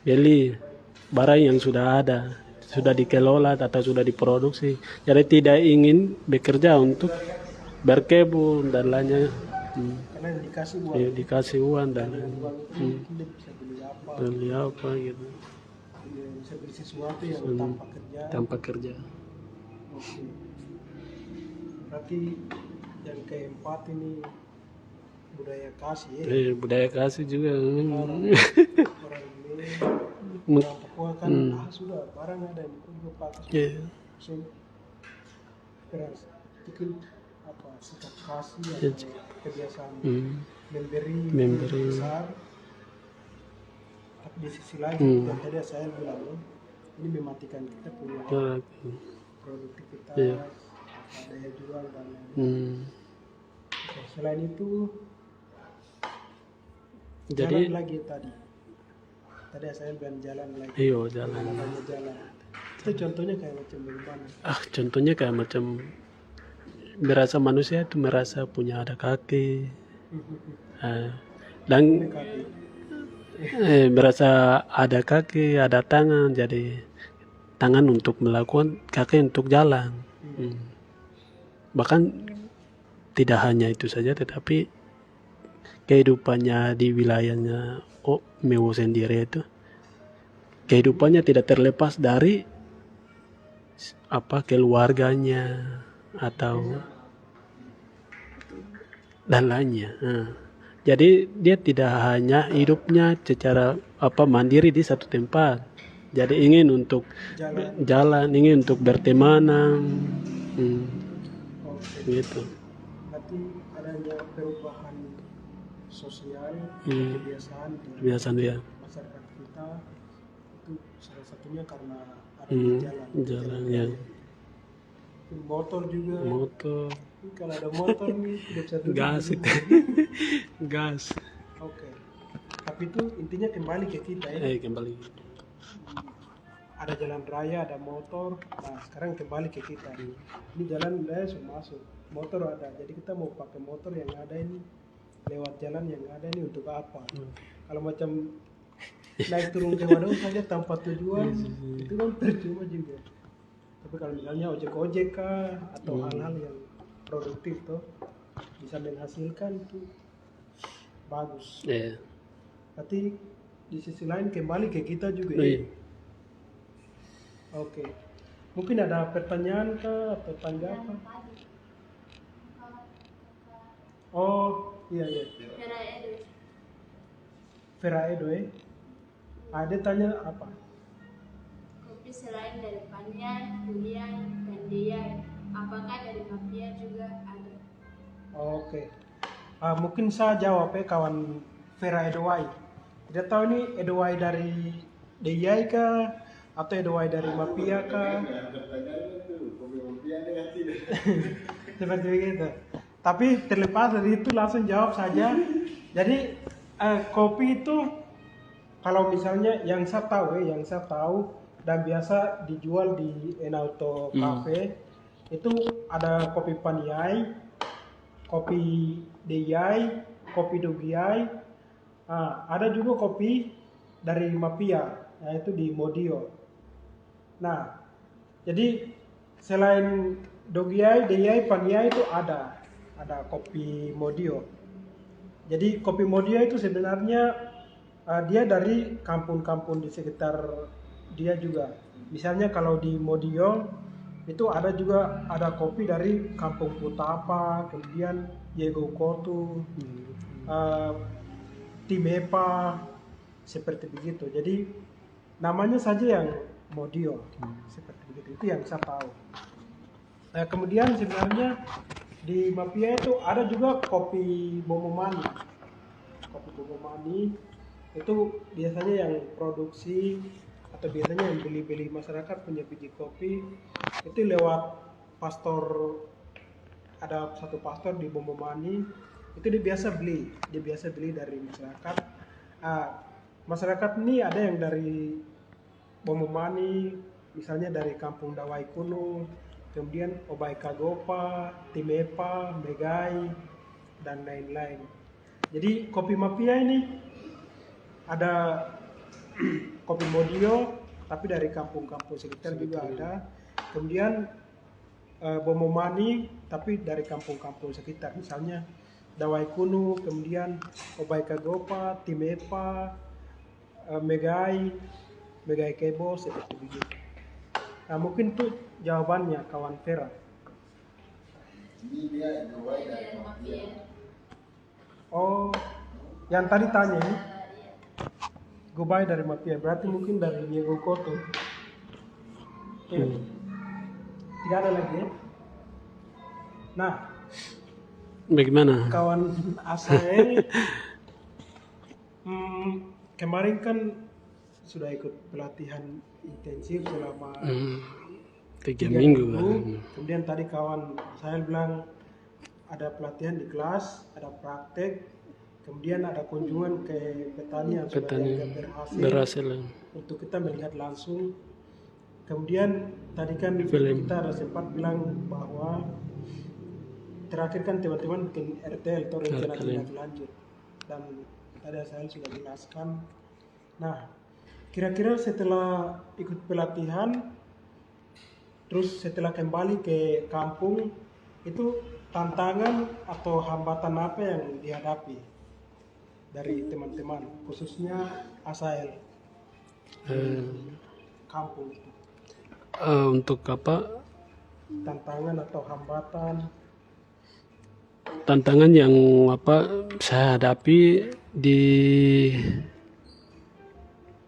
beli barang yang sudah ada, sudah dikelola atau sudah diproduksi. Jadi tidak ingin bekerja untuk berkebun dan lainnya. Karena dikasih uang. Ya, dikasih uang dan Uang itu kita bisa beli apa gitu. Bisa beli sesuatu yang tanpa kerja. Tanpa kerja. Oke. Berarti yang keempat ini budaya kasih ya. Budaya kasih juga. Orang ini orang Papua kan sudah barang ada yang juga pakai. Iya. So, beras itu apa sikap kasih Iya. atau kebiasaan Memberi. memberi besar. Tapi di sisi lain yang tadi saya bilang ini mematikan kita punya produktivitas, Iya. daya jual dan lain-lain. Oke, selain itu Jadi jalan lagi tadi saya bilang jalan lagi. iya jalan. Namanya jalan. Itu contohnya kayak macam bagaimana? Contohnya kayak macam merasa manusia itu merasa punya ada kaki. Dan merasa ada kaki, ada tangan, jadi tangan untuk melakukan, kaki untuk jalan. Bahkan tidak hanya itu saja, tetapi kehidupannya di wilayahnya Mewo sendiri itu, kehidupannya tidak terlepas dari keluarganya atau dan lainnya. Jadi dia tidak hanya hidupnya secara mandiri di satu tempat. Jadi ingin untuk jalan, ingin untuk bertemanan, gitu. Berarti adanya perubahan sosial, kebiasaan di dia. masyarakat kita itu salah satunya karena adanya Jalan ya. Motor juga. Motor. Kalau ada motor nih tidak bisa duduk. Gas itu. Gas. Oke. Tapi itu intinya kembali ke kita ya. Kembali. Ada jalan raya, ada motor. Nah sekarang kembali ke kita. Ini jalan raya sudah masuk, motor ada. Jadi kita mau pakai motor yang ada ini lewat jalan yang ada ini untuk apa? Kalau macam naik turun ke waduk saja tanpa tujuan, itu kan percuma juga. Tapi kalau misalnya ojek-ojek kah atau hal-hal yang produktif tuh bisa menghasilkan itu bagus. Tapi di sisi lain kembali ke kita juga ya. Oke. Mungkin ada pertanyaan kah atau tanggapan? Oh, iya. Vera Edo ya. Ada tanya apa? Kopi selain dari Paniai, Durian, dan Deyai, apakah dari Mapia juga ada? Oke. Mungkin saya jawab ya kawan Vera Edowai. Tidak tahu ini Edowai dari Deyai kah atau Edowai dari Mapia kah? Seperti begitu. Tapi terlepas dari itu langsung jawab saja. Jadi kopi itu kalau misalnya yang saya tahu dan biasa dijual di Enauto Cafe itu ada kopi Paniai, kopi Deyai, kopi Dogiai, ada juga kopi dari Mapia, yaitu di Modio. Nah, jadi selain Dogiai, Deyai, Paniai itu ada kopi Modio. Jadi kopi Modio itu sebenarnya dia dari kampung-kampung di sekitar dia juga. Misalnya kalau di Modio itu ada kopi dari Kampung Putapa, kemudian Yego Kotu, Timepa, seperti begitu. Jadi namanya saja yang Modio, seperti begitu. Itu yang saya tahu. Nah, kemudian sebenarnya di Mapia itu ada juga kopi Bomomani. Kopi Bomomani itu biasanya yang produksi atau biasanya yang beli-beli masyarakat punya biji kopi itu lewat pastor. Ada satu pastor di Bomomani itu dia biasa beli dari masyarakat. Masyarakat ini ada yang dari Bomomani, misalnya dari Kampung Dawai Kuno, kemudian Obai Kagopa, Timepa, Megai, dan lain-lain. Jadi kopi Mapia ini ada kopi Modio, tapi dari kampung-kampung sekitar juga ada. Kemudian Bomomani, tapi dari kampung-kampung sekitar, misalnya Dawai Kuno, kemudian Obai Kagopa, Timepa, Megai Kebo, seperti begitu. Nah, mungkin itu jawabannya kawan Vera. Dari mafia. Oh, yang tadi tanya ini Gobai dari Mapia, berarti mungkin dari Diego Koto. Tidak ada lagi ya? Nah, Bagaimana? kawan Asael kemarin kan sudah ikut pelatihan intensif selama 3 minggu. Kemudian tadi kawan saya bilang ada pelatihan di kelas, ada praktek, kemudian ada kunjungan ke petani yang sudah dianggap berhasil untuk kita melihat langsung. Kemudian tadi kan kita ada sempat bilang bahwa terakhir kan teman-teman bikin RTL atau rencana tindak lanjut, dan tadi saya sudah jelaskan. Nah, kira-kira setelah ikut pelatihan, terus setelah kembali ke kampung, itu tantangan atau hambatan apa yang dihadapi dari teman-teman, khususnya Asael kampung itu? Untuk apa? Tantangan atau hambatan? Tantangan yang apa saya hadapi di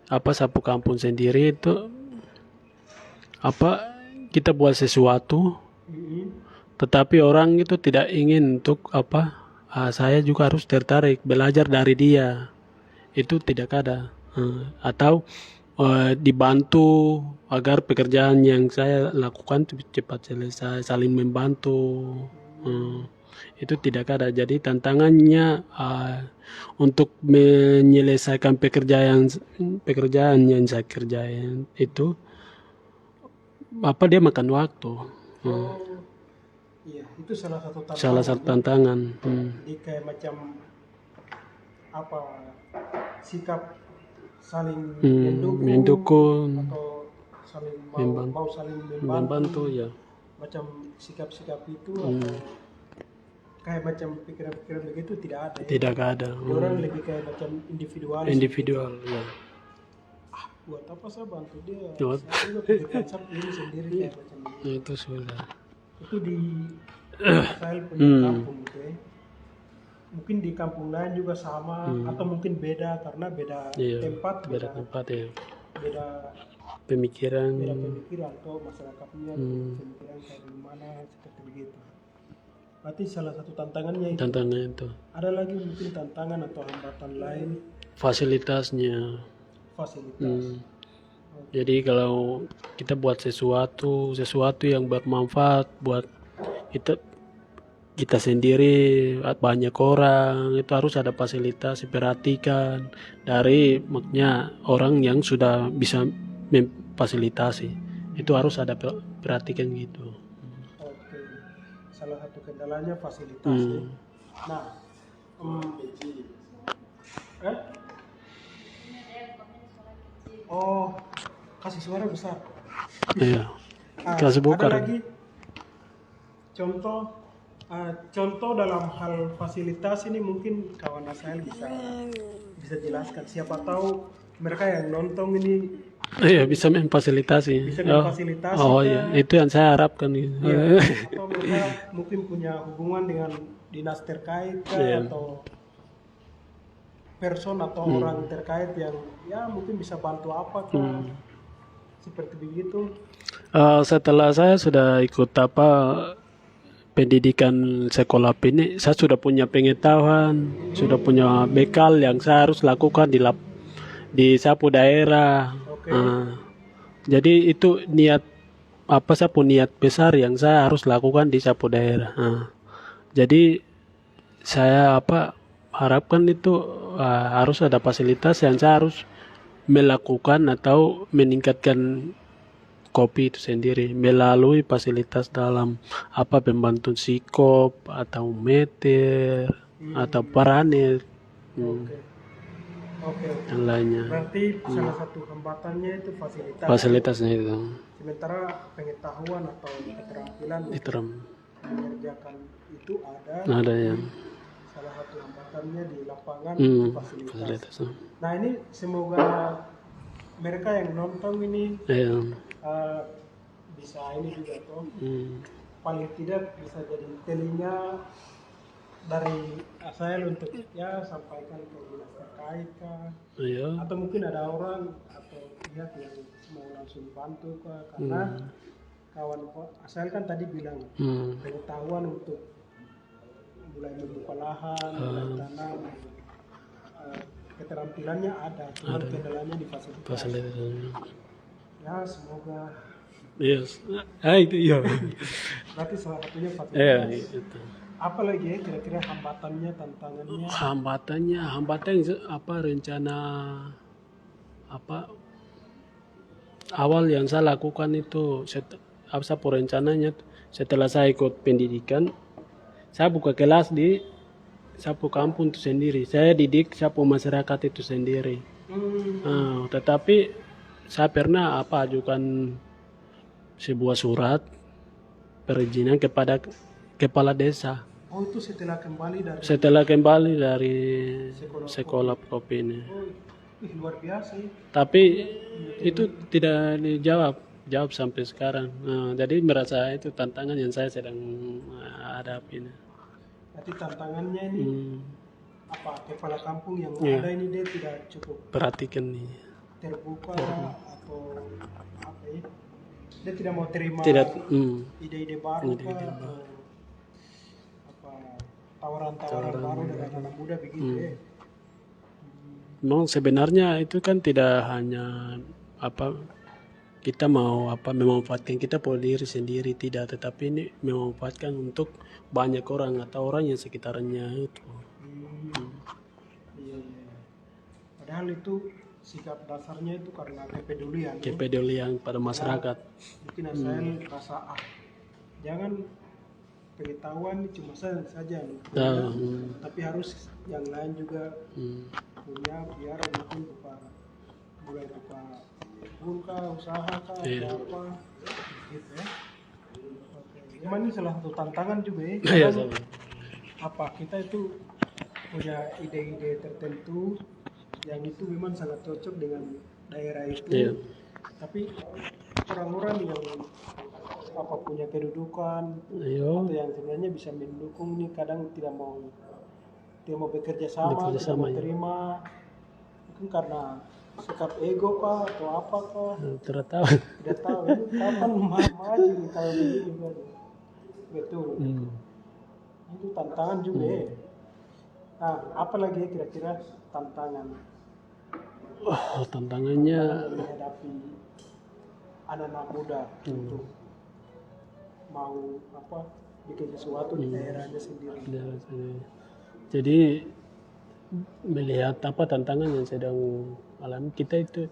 sapu kampung sendiri itu kita buat sesuatu tetapi orang itu tidak ingin untuk saya juga harus tertarik belajar dari dia, itu tidak ada. Atau dibantu agar pekerjaan yang saya lakukan cepat selesai, saling membantu, itu tidak ada. Jadi tantangannya untuk menyelesaikan pekerjaan yang saya kerjain itu dia makan waktu. Iya, itu salah satu tantangan. Salah satu tantangan. Jadi kayak macam sikap saling mendukung atau saling mau saling membantu ya. Macam sikap-sikap itu atau kayak macam pikiran-pikiran begitu tidak ada ya? Tidak ada. Orang lebih kayak macam individual ya. Buat apa saya bantu dia? Buat. Saya juga pikirkan saya ini sendiri kayak macam ini. Itu sudah. Itu di Israel punya kampung gitu ya. Mungkin di kampung lain juga sama atau mungkin beda karena beda tempat ya. Beda pemikiran atau masyarakatnya pemikiran kayak gimana, seperti begitu. Berarti salah satu tantangannya itu. Ada lagi mungkin tantangan atau hambatan lain? Fasilitas. Jadi kalau kita buat sesuatu yang bermanfaat buat kita sendiri, banyak orang, itu harus ada fasilitas, diperhatikan dari maknya orang yang sudah bisa memfasilitasi, itu harus ada perhatikan gitu. Oke, salah satu kendalanya fasilitas ya. Nah, kasih suara besar. Iya. Kasih buka. Ada lagi contoh Contoh dalam hal fasilitas ini mungkin kawan Asael bisa jelaskan. Siapa tahu mereka yang nonton ini Iya, bisa memfasilitasi. bisa memfasilitasi Oh kah? iya, itu yang saya harapkan gitu. Ya, atau mereka mungkin punya hubungan dengan dinas terkait kah, Iya. atau person atau orang terkait yang ya mungkin bisa bantu apa kah, seperti begitu. Setelah saya sudah ikut apa pendidikan sekolah ini, saya sudah punya pengetahuan, sudah punya bekal yang saya harus lakukan di sapu daerah. Oke. Jadi itu niat apa saya punya niat besar yang saya harus lakukan di sapu daerah. Jadi saya apa harapkan itu harus ada fasilitas yang saya harus melakukan atau meningkatkan kopi itu sendiri melalui fasilitas dalam apa pembantu psikop atau meter atau paranet Oke. Oke. yang lainnya. Berarti salah satu hambatannya itu fasilitas. Fasilitasnya itu Sementara pengetahuan atau keterampilan untuk diterem mengerjakan itu ada. ada yang Salah satu hambatannya di lapangan fasilitas. fasilitasnya. Nah ini semoga mereka yang nonton ini bisa ini juga toh, paling tidak bisa jadi telinga dari Asael untuk ya sampaikan ke dinas terkait kah, Iya. atau mungkin ada orang atau pihak yang mau langsung bantu kah, karena kawan Asael kan tadi bilang pengetahuan untuk mulai membuka lahan, mulai tanam, keterampilannya ada, cuma kendalanya di fasilitas. Fasilitasnya. Ya semoga. Yes. Itu iya. Berarti salah satunya fasilitas. Iya, itu. Apa lagi ya kira-kira hambatannya, tantangannya? Hambatan apa rencana apa awal yang saya lakukan itu apa rencananya setelah saya ikut pendidikan saya buka kelas di sapu kampung itu sendiri, saya didik sapu masyarakat itu sendiri. Tetapi saya pernah apa ajukan sebuah surat perizinan kepada kepala desa Oh itu setelah kembali dari sekolah kopi ini. Luar biasa ya. Tapi itu tidak dijawab sampai sekarang. Jadi merasa itu tantangan yang saya sedang hadapi ini. Berarti tantangannya ini apa kepala kampung yang Iya. ada ini dia tidak cukup Perhatikan nih. terbuka atau apa ya? Dia tidak mau terima ide-ide baru kah, atau apa tawaran-tawaran baru dari anak muda begitu ya. Memang sebenarnya itu kan tidak hanya apa kita mau apa memanfaatkan kita pada diri sendiri tidak, tetapi ini memanfaatkan untuk banyak orang atau orang yang sekitarnya itu. Iya. Padahal itu sikap dasarnya itu karena kepedulian. Kepedulian pada masyarakat. Mungkin Asael rasa jangan pengetahuan cuma saya saja nih, tapi harus yang lain juga punya biar mungkin mulai buka buka usaha kah atau apa gitu ya. Oke. Cuma ini salah satu tantangan juga ya. Iya, Kadang apa kita itu punya ide-ide tertentu yang itu memang sangat cocok dengan daerah itu. Iya. Tapi orang-orang yang apa punya kedudukan Ayo. atau yang sebenarnya bisa mendukung ini kadang tidak mau bekerja sama, tidak mau terima, mungkin karena sikap ego kah atau apa kah, tidak tahu ini kapan maju nih kalau begini kan. Betul. Itu tantangan juga ya. Nah apa lagi ya kira-kira tantangan Tantangannya menghadapi anak-anak muda untuk mau apa bikin sesuatu di daerahnya sendiri. Jadi melihat apa tantangan yang sedang alami kita itu,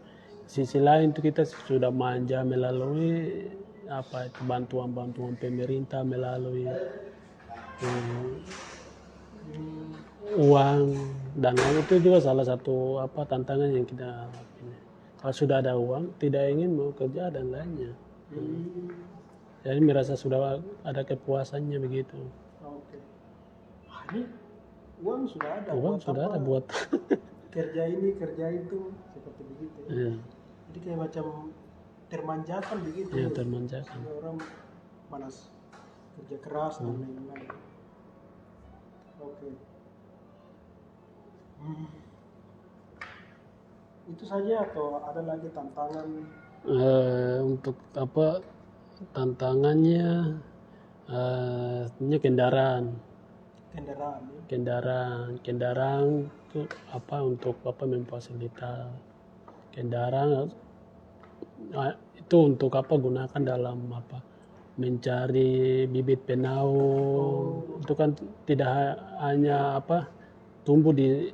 sisi lain itu kita sudah manja melalui apa itu bantuan pemerintah melalui uang dan lain itu juga salah satu apa tantangan yang kita hadapi. Kalau sudah ada uang tidak ingin mau kerja dan lainnya. Jadi merasa sudah ada kepuasannya begitu. Oke. Ini uang sudah ada. Uang buat sudah apa? ada buat Kerja ini, kerja itu, seperti begitu. ya, Jadi kayak macam termanjakan begitu. ya termanjakan. Semua orang malas kerja keras dan lain-lain. Oke. Itu saja atau ada lagi tantangan? Untuk apa tantangannya, ini kendaraan itu apa untuk apa memfasilitasi kendaraan, itu untuk apa gunakan dalam apa mencari bibit penau. Itu kan tidak hanya apa tumbuh di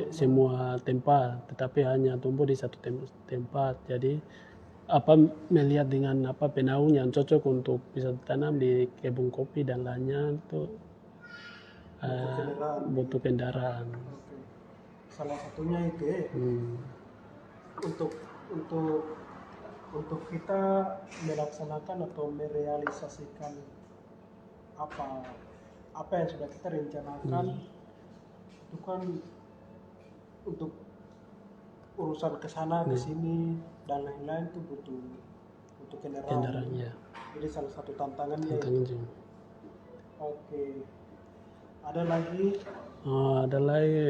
semua tempat, tetapi hanya tumbuh di satu tempat. Jadi apa melihat dengan apa penau yang cocok untuk bisa ditanam di kebun kopi dan lainnya itu butuh kendaraan. Oke. Salah satunya itu ya. Untuk untuk kita melaksanakan atau merealisasikan apa yang sudah kita rencanakan, itu kan untuk urusan ke sana ke sini dan lain-lain itu butuh kendaraan. Ya. Jadi salah satu tantangannya. Tantangan juga. Oke. Ada lagi? Ada lagi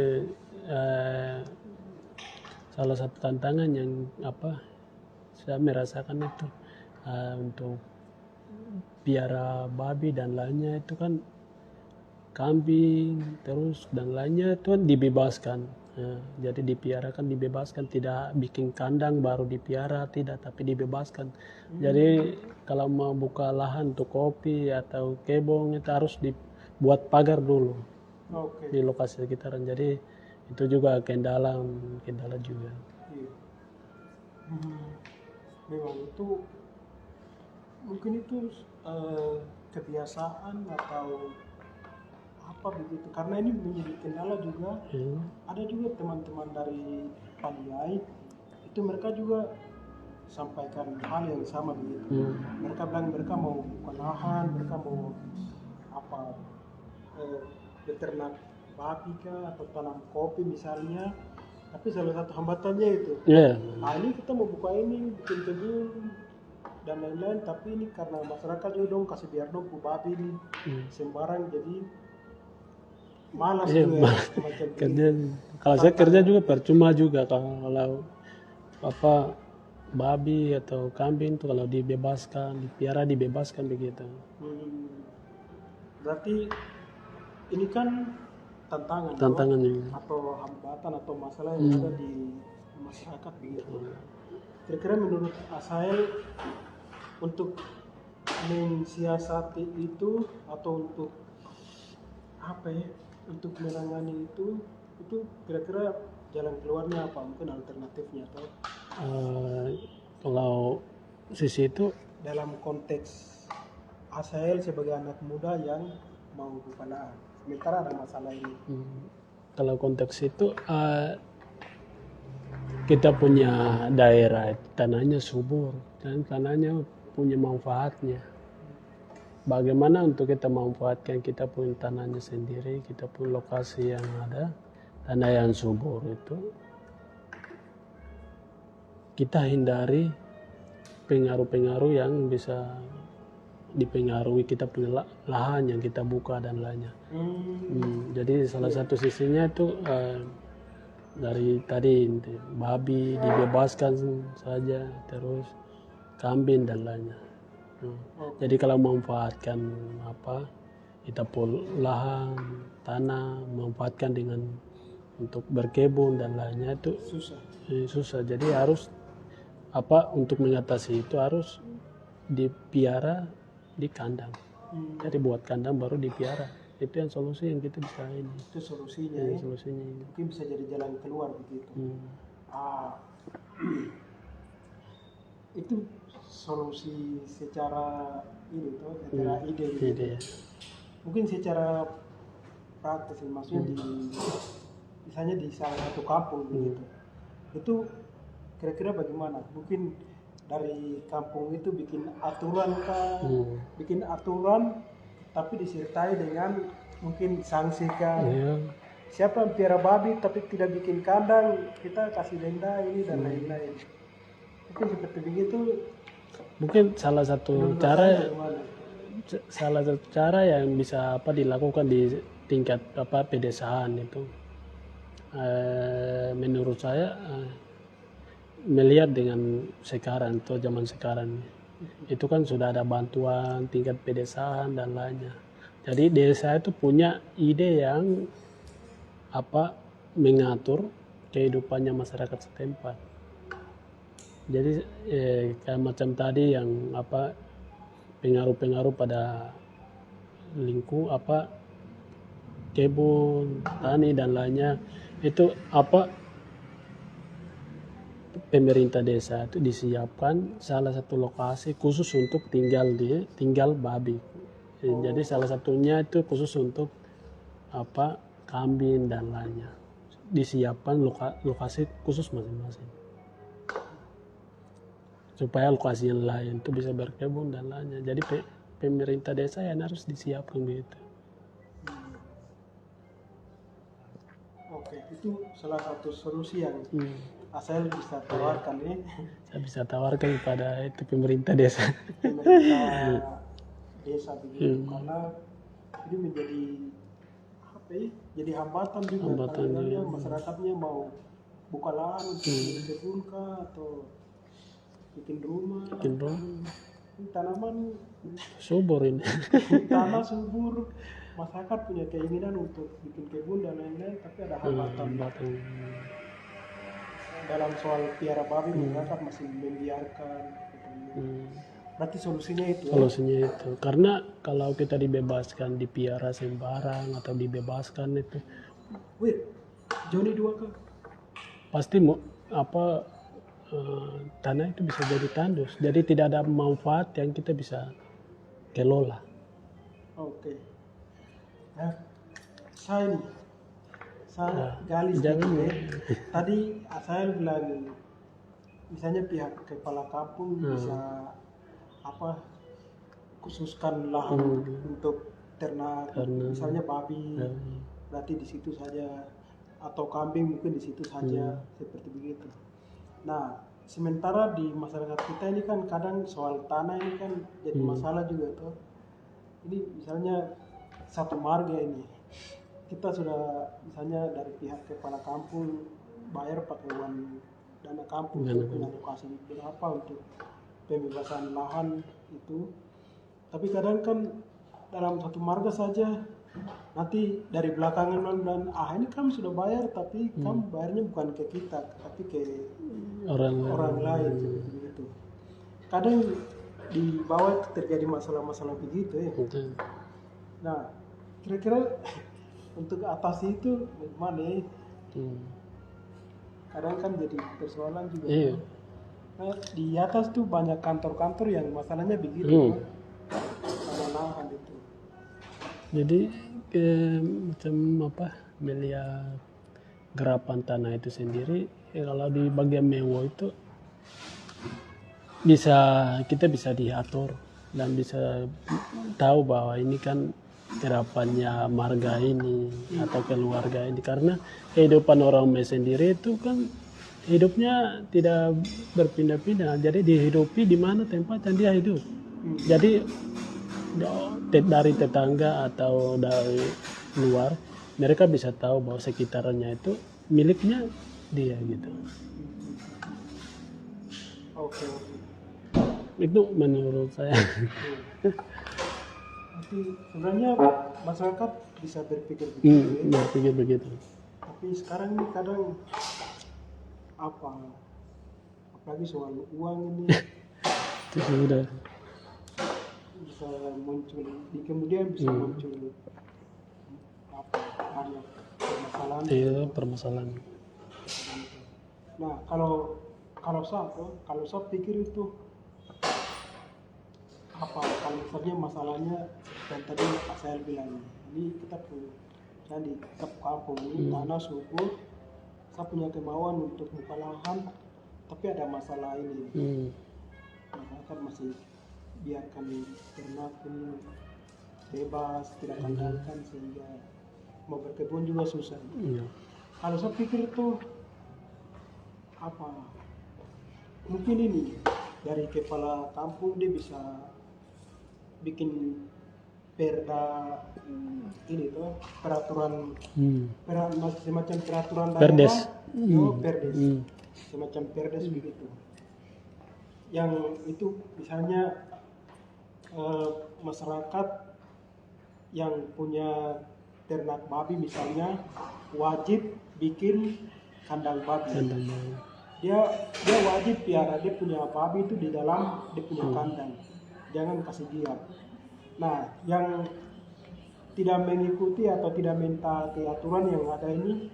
salah satu tantangan yang apa saya merasakan itu untuk piara babi dan lainnya itu kan kambing terus dan lainnya itu kan dibebaskan. Jadi dipiarakan dibebaskan, tidak bikin kandang baru dipiara, tidak, tapi dibebaskan. Jadi kalau mau buka lahan untuk kopi atau kebun itu harus dibuat pagar dulu di lokasi sekitaran. Jadi itu juga kendala juga. Iya. Memang itu mungkin itu kebiasaan atau apa begitu, karena ini menjadi kendala juga. Ada juga teman-teman dari Paniai itu mereka juga sampaikan hal yang sama begitu. Mereka bilang mereka mau buka lahan, mereka mau apa beternak babi kah atau tanam kopi misalnya, tapi salah satu hambatannya itu ini kita mau buka ini bikin kebun dan lain-lain, tapi ini karena masyarakat juga dong kasih biar dong babi ini sembarang, jadi malas juga macam kerja. Kalau saya kerja juga percuma juga kalau apa babi atau kambing itu kalau dibebaskan, dipiara dibebaskan begitu. Berarti ini kan tantangan atau hambatan atau masalah yang ada di masyarakat begitu. Kira-kira menurut Asael untuk mensiasati itu atau untuk apa ya, untuk menangani itu kira-kira jalan keluarnya apa, mungkin alternatifnya atau kalau sisi itu dalam konteks Asael sebagai anak muda yang mau buka lahan sementara ada masalah ini. Kalau konteks itu kita punya daerah tanahnya subur dan tanahnya punya manfaatnya. Bagaimana untuk kita manfaatkan kita punya tanahnya sendiri, kita punya lokasi yang ada tanah yang subur itu, kita hindari pengaruh-pengaruh yang bisa dipengaruhi kita punya lahan yang kita buka dan lainnya. Jadi salah satu sisinya itu dari tadi babi dibebaskan saja, terus kambing dan lainnya. Jadi kalau memanfaatkan apa kita pun lahan tanah memanfaatkan dengan untuk berkebun dan lainnya itu susah. Jadi harus apa untuk mengatasi itu harus dipiara di kandang. Jadi buat kandang baru dipiara. Itu yang solusi yang kita bisa ini. Itu solusinya. Solusinya ini. Mungkin bisa jadi jalan keluar begitu. Itu solusi secara ini tuh, secara ide. Ide. Mungkin secara praktis, maksudnya misalnya di salah satu kampung begitu. Itu kira-kira bagaimana? Mungkin dari kampung itu bikin aturan kan, bikin aturan tapi disertai dengan mungkin sanksikan. Iya. Siapa yang piara babi tapi tidak bikin kandang, kita kasih denda ini dan lain-lain. Mungkin seperti begitu. Mungkin salah satu menurut cara saya bagaimana? salah satu cara yang bisa dilakukan di tingkat pedesaan itu, menurut saya melihat dengan sekarang atau zaman sekarang itu kan sudah ada bantuan tingkat pedesaan dan lainnya. Jadi desa itu punya ide yang mengatur kehidupannya masyarakat setempat. Jadi kayak macam tadi yang pengaruh-pengaruh pada kebun, tani dan lainnya, itu pemerintah desa itu disiapkan salah satu lokasi khusus untuk tinggal babi. Jadi salah satunya itu khusus untuk kambing dan lainnya. Disiapkan lokasi khusus masing-masing. Supaya lokasi yang lain itu bisa berkebun dan lainnya. Jadi pemerintah desa yang harus disiapkan begitu. Oke, itu salah satu solusi yang Asael bisa tawarkan ya. Saya bisa tawarkan kepada itu pemerintah desa. Pemerintah desa begitu, karena ini menjadi jadi hambatan juga. Kadang-kadang masyarakatnya mau buka lahan untuk berkebun kah atau bikin rumah. Ini tanaman Subur ini. tanah subur, masyarakat punya keinginan untuk bikin kebun dan lain-lain, tapi ada hambatan. Dalam soal piara babi masyarakat masih membiarkan. Berarti solusinya itu. Solusinya itu. Karena kalau kita dibebaskan dipiara sembarang atau dibebaskan itu, Joni 2 kah? pasti tanah itu bisa jadi tandus. Jadi tidak ada manfaat yang kita bisa kelola. Oke. Nah, saya gali sedikit ya. Tadi saya bilang, misalnya pihak kepala kampung bisa khususkan lahan untuk ternak, misalnya babi, berarti di situ saja, atau kambing mungkin di situ saja, seperti begitu. Nah, sementara di masyarakat kita ini kan kadang soal tanah ini kan jadi masalah juga tuh. Ini misalnya satu marga ini, kita sudah misalnya dari pihak kepala kampung bayar pakai uang dana kampung untuk alokasi berapa untuk pembebasan lahan itu, tapi kadang kan dalam satu marga saja nanti dari belakangan dan ini kamu sudah bayar tapi kamu bayarnya bukan ke kita tapi ke orang lain seperti itu. Kadang di bawah terjadi masalah-masalah begitu ya. Nah, kira-kira untuk atasi itu bagaimana ya? Kadang kan jadi persoalan juga. Iya. Nah, di atas tuh banyak kantor-kantor yang masalahnya begitu. Sama lahan itu. Jadi macam melihat gerapan tanah itu sendiri, kalau di bagian Mewo itu kita bisa diatur dan bisa tahu bahwa ini kan gerapannya marga ini atau keluarga ini, karena kehidupan orang Mei sendiri itu kan hidupnya tidak berpindah-pindah, jadi dihidupi di mana tempat yang dia hidup. Jadi dari tetangga atau dari luar mereka bisa tahu bahwa sekitarnya itu miliknya dia gitu. Oke. Itu menurut saya. Tapi sebenarnya masyarakat bisa berpikir begitu. Berpikir begitu. Tapi sekarang ini kadang apalagi soal uang ini Itu sudah bisa muncul di kemudian bisa muncul banyak permasalahan. Iya, permasalahan. Nah, kalau saya pikir itu kalau misalnya masalahnya dan tadi Pak saya bilang ini kita di kampung ini tanah subur, saya punya kemauan untuk buka lahan tapi ada masalah ini. Masyarakat masih biarkan ternak ini bebas, tidak kandangkan, sehingga mau berkebun juga susah. Iya. Kalau saya pikir itu apa, mungkin ini dari kepala kampung dia bisa bikin perda ini tuh peraturan semacam peraturan Perdes. daerah, perdes, Hmm. semacam perdes begitu. Yang itu misalnya masyarakat yang punya ternak babi misalnya wajib bikin kandang babi. Kandang babi. Dia wajib piara dia punya babi itu di dalam dia punya kandang, jangan kasih dia. Nah, yang tidak mengikuti atau tidak mentaati aturan yang ada ini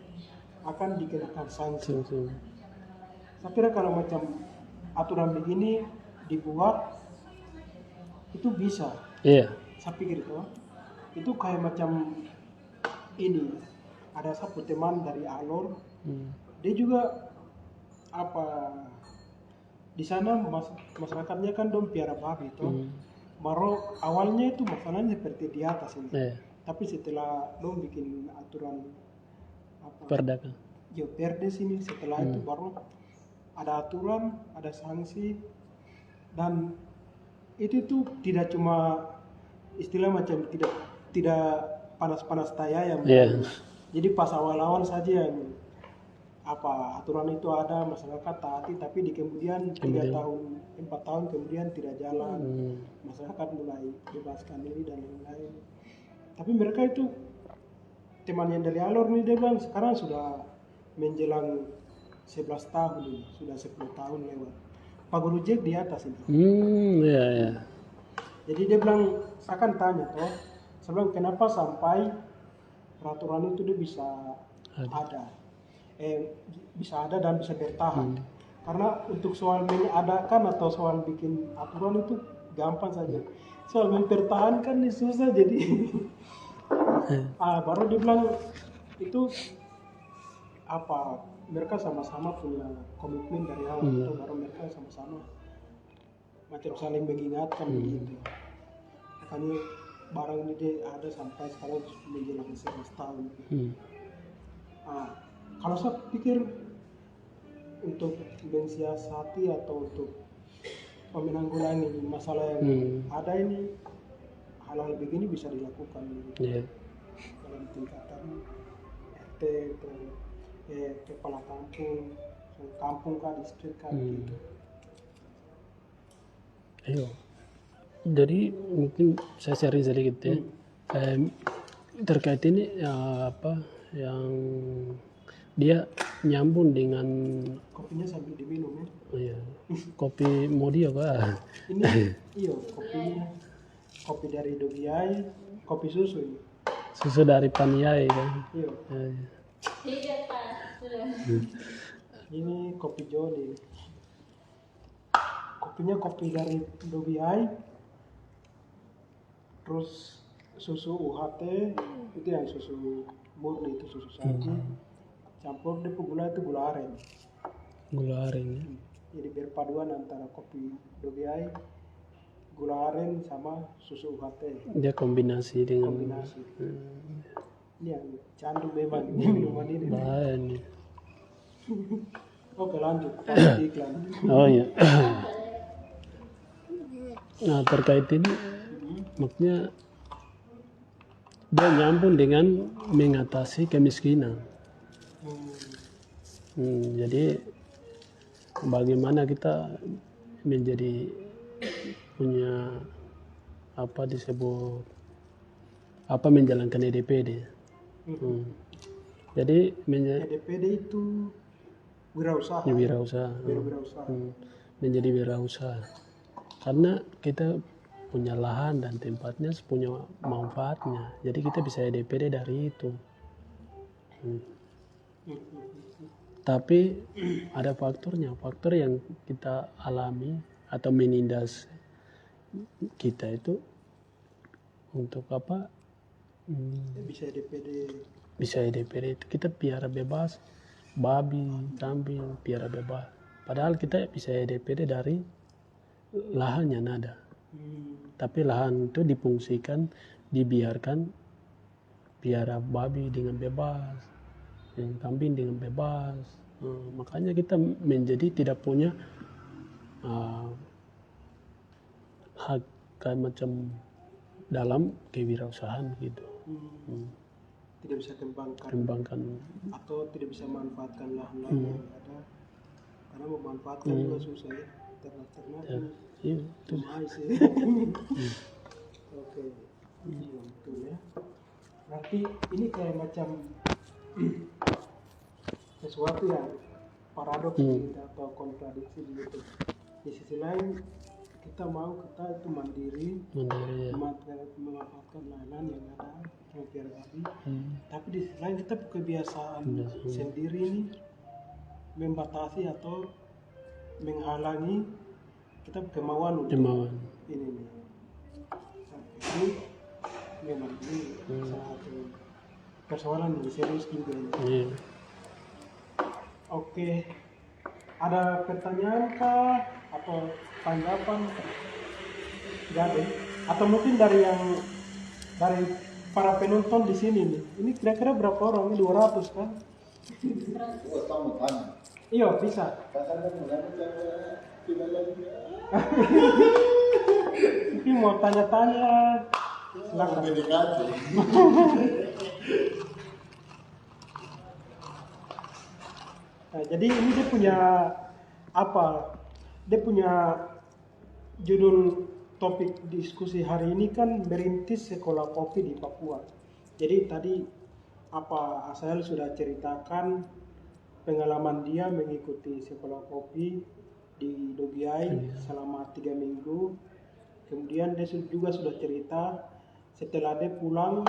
akan dikenakan sanksi. Saya kira kalau macam aturan begini dibuat itu bisa. Iya. Saya pikir itu kayak macam ini. Ada satu teman dari Alor, dia juga apa di sana masyarakatnya kan dong piara babi itu. Baru awalnya itu masalahnya seperti di atas ini. Iya. Tapi setelah dong bikin aturan Perda kan. perdes ini, setelah itu baru ada aturan, ada sanksi, dan itu tuh tidak cuma istilah macam tidak panas-panas tayang. Iya. Jadi pas awal-awal saja yang aturan itu ada, masyarakat taati, tapi di kemudian 3 tahun 4 tahun kemudian tidak jalan, masyarakat mulai bebaskan diri dan lain-lain. Tapi mereka itu teman yang dari Alor nih, dia bilang sekarang sudah menjelang 11 tahun ini, sudah 10 tahun lewat. Pak Guru Jack di atas ini. Iya, iya. Jadi dia bilang, saya kan tanya saya bilang kenapa sampai peraturan itu dia bisa ada. Bisa ada dan bisa bertahan. Karena untuk soal mengadakan atau soal bikin aturan itu gampang saja. Soal mempertahankan ini susah, jadi baru dia bilang itu mereka sama-sama punya komitmen dari awal, itu baru mereka sama-sama macam saling mengingatkan begitu. Makanya barang ini dia ada sampai sekarang menjelang 11 tahun. Kalau saya pikir untuk mensiasati atau untuk menanggulangi masalah yang ada ini, hal-hal begini bisa dilakukan dalam tingkatan RT atau kepala kampung kah, distrik kah gitu. Ayo. Jadi mungkin saya sharing sedikit ya. Terkait ini yang dia nyambung dengan Kopinya sambil diminum ya. iya, kopi Modi apa? Ini kopi dari Dogiai, kopi susu ini. Susu dari Paniai kan. Iya. Tidak Pak, sudah. Ini kopi Joli. Kopinya kopi dari Dogiai. Terus susu UHT itu yang susu murni, itu susu sapi. Campur dia gula itu gula aren. Gula aren ya. Jadi berpaduan antara kopi Dogiai, gula aren sama susu UHT. Dia kombinasi dengan Kombinasi. Ini yang candu memang minuman ini. bahan. Oke lanjut. Iklan. Oh iya. Nah terkait ini maksudnya dia nyambung dengan mengatasi kemiskinan. Jadi bagaimana kita menjadi punya menjalankan EDPD. Jadi EDPD itu wirausaha. wirausaha. Menjadi wirausaha. Karena kita punya lahan dan tempatnya punya manfaatnya. Jadi kita bisa EDPD dari itu. Tapi ada faktornya, faktor yang kita alami atau menindas kita itu untuk bisa EDPD itu kita piara bebas babi, kambing, piara bebas. Padahal kita bisa EDPD dari lahan yang ada. Tapi lahan itu difungsikan dibiarkan piara babi dengan bebas, kambing dengan bebas. Makanya kita menjadi tidak punya hak kayak macam dalam kewirausahaan gitu. Tidak bisa kembangkan Kembangkan atau tidak bisa manfaatkan lahan-lahan yang ada, karena memanfaatkan juga susah ya, ternak-ternak ya, iya, itu. mais ya. Oke, iya betul ya. Berarti ini kayak macam sesuatu yang paradoks gitu, atau kontradiksi gitu. Di sisi lain kita itu mandiri Mandiri ya. memanfaatkan lahan yang ada yang piara babi, tapi di sisi lain kita kebiasaan sendiri ini membatasi atau menghalangi kita kemauan untuk ini nih. Ini memang ini salah satu persoalan yang serius juga ini. Iya. Oke, ada pertanyaan kah atau tanggapan? Gak ada. Atau mungkin dari para penonton di sini nih. Ini kira-kira berapa orang? Ini 200 kan? Iya, bisa. Mungkin mau tanya-tanya. Silakan. Nah, jadi ini dia punya apa? Dia punya judul topik diskusi hari ini kan merintis sekolah kopi di Papua. Jadi tadi apa Asael sudah ceritakan pengalaman dia mengikuti sekolah kopi di Dogiai selama 3 minggu. Kemudian dia juga sudah cerita setelah dia pulang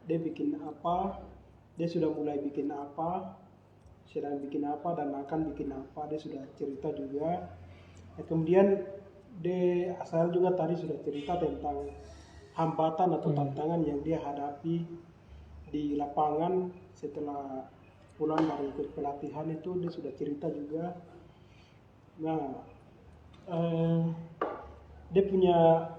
dia bikin apa, dia sudah mulai bikin apa, sedang bikin apa dan akan bikin apa, dia sudah cerita juga. Kemudian Asael juga tadi sudah cerita tentang hambatan atau tantangan yang dia hadapi di lapangan setelah pulang dari ikut pelatihan, itu dia sudah cerita juga. Nah, dia punya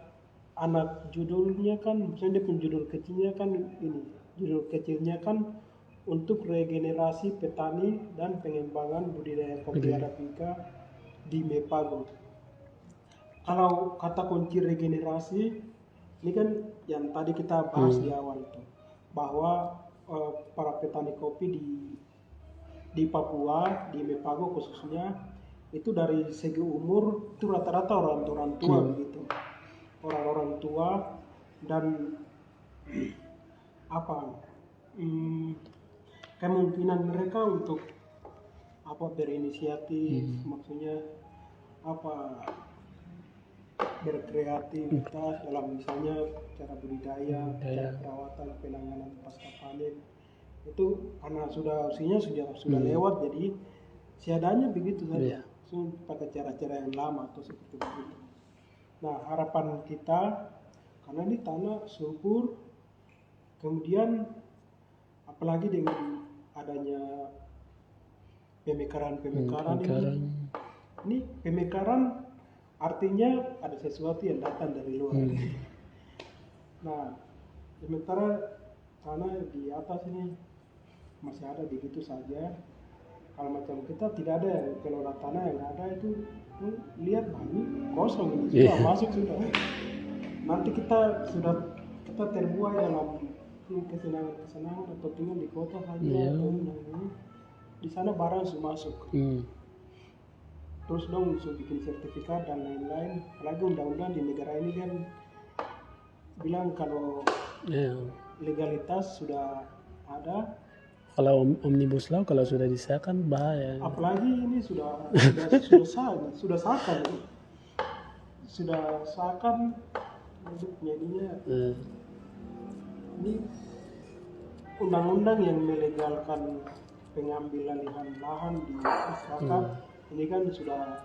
anak, judulnya kan, misalnya dia punya judul kecilnya kan ini, judul kecilnya kan untuk regenerasi petani dan pengembangan budidaya kopi Arabica di Mepago. Kalau kata kunci regenerasi ini kan yang tadi kita bahas di awal itu, bahwa para petani kopi di Papua, di Mepago khususnya, itu dari segi umur itu rata-rata orang tua begitu, orang-orang tua, dan kemungkinan mereka untuk berinisiatif, maksudnya berkreativitas dalam misalnya cara budidaya, cara perawatan, penanganan pasca panen, itu karena usianya sudah lewat, jadi seadanya begitu saja, pakai cara-cara yang lama atau seperti begitu. Nah, harapan kita, karena ini tanah subur, kemudian apalagi dengan adanya pemekaran ini pemekaran artinya ada sesuatu yang datang dari luar. Nah, sementara tanah di atas ini masih ada begitu saja. Kalau macam kita tidak ada kelola tanah yang ada itu, lihat ini kosong, ini sudah masuk sudah. Nanti kita terbuai dalam kesenangan atau tinggal di kota saja, atau di sana barang sudah masuk. Terus dong bisa bikin sertifikat dan lain-lain. Apalagi undang-undang di negara ini kan bilang kalau legalitas sudah ada. Kalau omnibus law kalau sudah disahkan bahaya. Apalagi ini sudah sahkan bentuknya ini undang-undang yang melegalkan pengambilan lahan di masyarakat. Ini kan sudah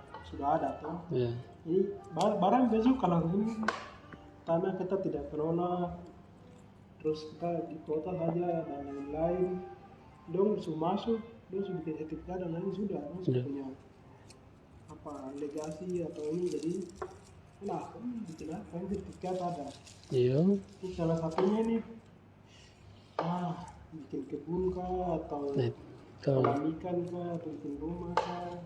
ada tuh. Ini barang besok kalau ini tanah kita tidak kelola, terus kita di kota saja dan lain-lain, dong sudah masuk, dong sudah bikin sertifikat dan lain sudah punya legasi atau ini, jadi bikin apa kan tiga ada. Iya. Ini salah satunya ini bikin kebun kah atau Itu. kolam ikan kah atau bikin rumah kah,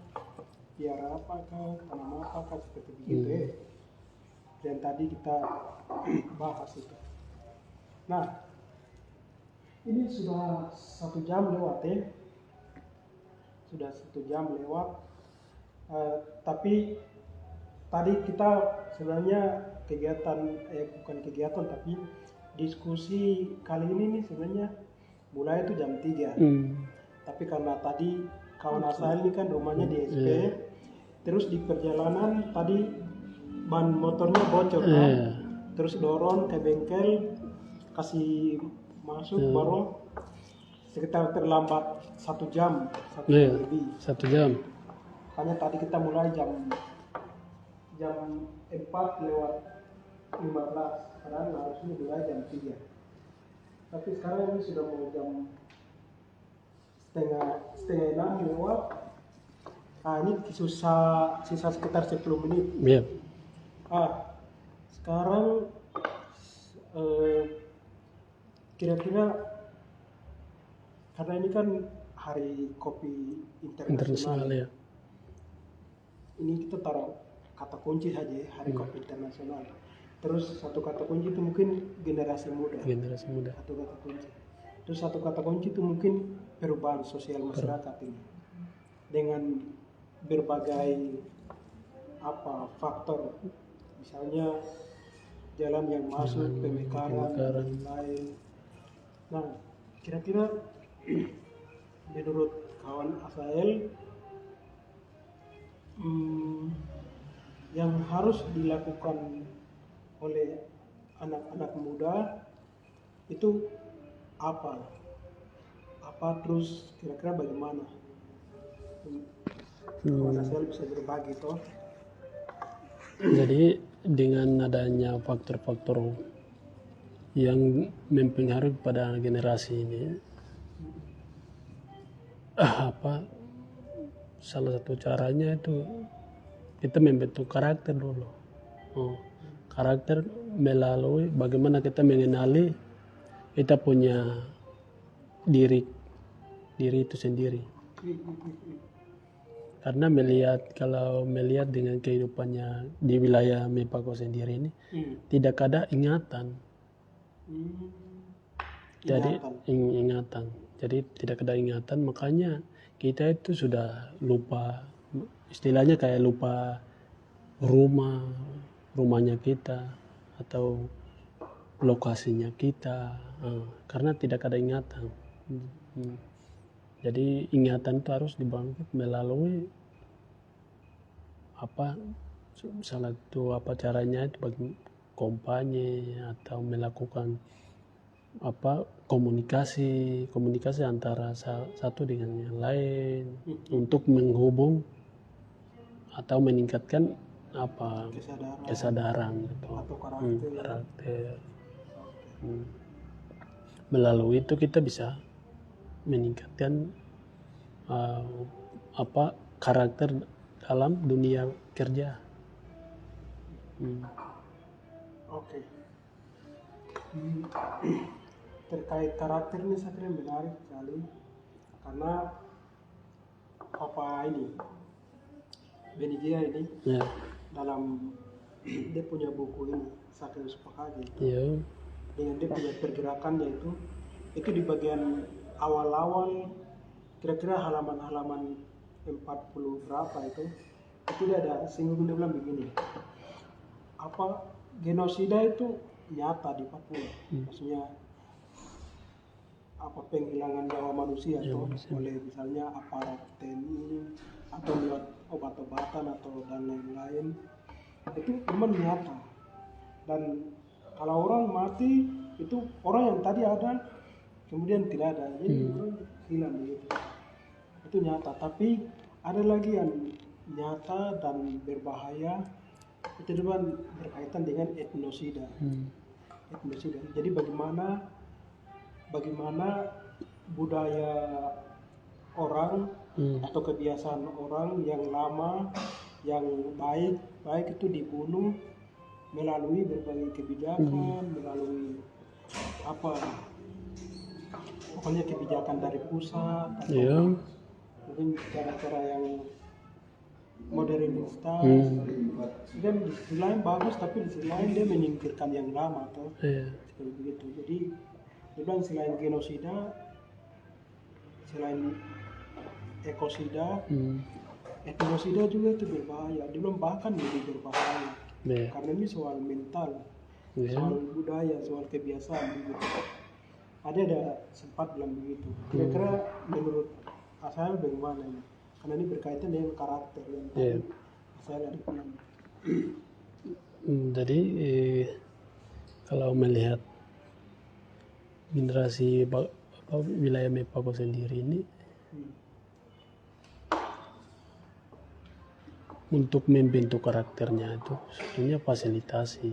piara apa kah, tanam apa kah, seperti begitu ya. Dan tadi kita bahas itu. Nah, ini sudah 1 jam lewat ya. Sudah 1 jam lewat. Tapi tadi kita sebenarnya bukan kegiatan tapi diskusi kali ini nih sebenarnya mulai itu jam 3. Tapi karena tadi kawan Asael ini kan rumahnya di SP, terus di perjalanan tadi ban motornya bocor kan, terus dorong ke bengkel, kasih masuk baru sekitar terlambat 1 jam, 1 jam lebih. 1 jam. Makanya tadi kita mulai jam 4:15, padahal harusnya mulai jam 3. Tapi sekarang ini sudah mau jam setengah 6 lewat. Ini sisa sekitar 10 menit. Iya. Sekarang kira-kira karena ini kan hari kopi internasional. Internasional ya. Ini kita taruh kata kunci saja ya, hari kopi internasional. Terus satu kata kunci itu mungkin generasi muda. Generasi muda. Satu kata kunci. Terus satu kata kunci itu mungkin perubahan sosial masyarakat ini. Dengan berbagai faktor. Misalnya jalan yang masuk, pemekaran, dan lain. Nah, kira-kira menurut kawan Asael yang harus dilakukan oleh anak-anak muda itu apa terus kira-kira bagaimana? Kawan Asael bisa berbagi toh. Jadi dengan adanya faktor-faktor yang mempengaruhi pada generasi ini, salah satu caranya itu kita membentuk karakter dulu. Karakter melalui bagaimana kita mengenali kita punya diri itu sendiri. Karena kalau melihat dengan kehidupannya di wilayah Mepako sendiri ini, tidak ada ingatan. Jadi ingatan. Jadi tidak ada ingatan, makanya kita itu sudah lupa, istilahnya kayak lupa rumahnya kita atau lokasinya kita, karena tidak ada ingatan. Jadi ingatan itu harus dibangun melalui salah satu caranya itu bagi kampanye atau melakukan komunikasi antara satu dengan yang lain untuk menghubung atau meningkatkan kesadaran atau karakter. Melalui itu kita bisa meningkatkan karakter dalam dunia kerja. Oke. Terkait karakter ini saya kira menarik sekali karena Benny Gia ini dalam dia punya buku ini Sakit Sepakati dengan dia punya pergerakannya itu di bagian awal-awal kira-kira halaman 40 berapa itu dia ada singgung, dia bilang begini, genosida itu nyata di Papua, maksudnya penghilangan nyawa manusia oleh misalnya aparat TNI atau lewat obat-obatan atau dan lain-lain, itu memang nyata. Dan kalau orang mati itu orang yang tadi ada kemudian tidak ada, jadi orang hilang begitu. Itu nyata. Tapi ada lagi yang nyata dan berbahaya, itu juga berkaitan dengan etnosida. Jadi bagaimana budaya orang atau kebiasaan orang yang lama, yang baik itu dibunuh melalui berbagai kebijakan, melalui apa, pokoknya kebijakan dari pusat atau Iya. mungkin cara-cara yang modernistas. Dan di sisi lain bagus, tapi di sisi lain dia menyingkirkan yang lama atau Iya. seperti begitu. Jadi dia bilang selain genosida, selain ekosida, etnosida juga itu berbahaya. Dia bilang bahkan lebih berbahaya. Iya. Karena ini soal mental, Iya. soal budaya, soal kebiasaan begitu. Ada sempat bilang begitu. Kira-kira menurut Asael bagaimana ini? Karena ini berkaitan dengan karakter yang tadi Iya. Asael ada bilang. Jadi kalau melihat generasi wilayah Mepago sendiri ini, untuk membentuk karakternya itu sebetulnya fasilitasi.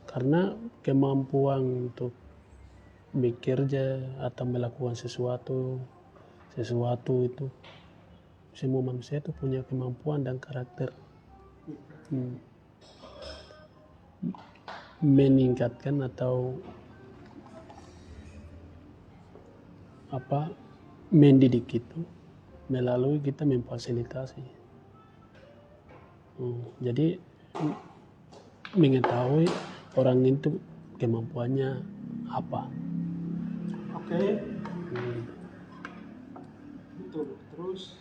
Karena kemampuan untuk bekerja atau melakukan sesuatu itu semua manusia itu punya kemampuan dan karakter. Meningkatkan atau mendidik itu melalui kita memfasilitasi. Jadi mengetahui orang itu kemampuannya apa. Oke. Betul. Terus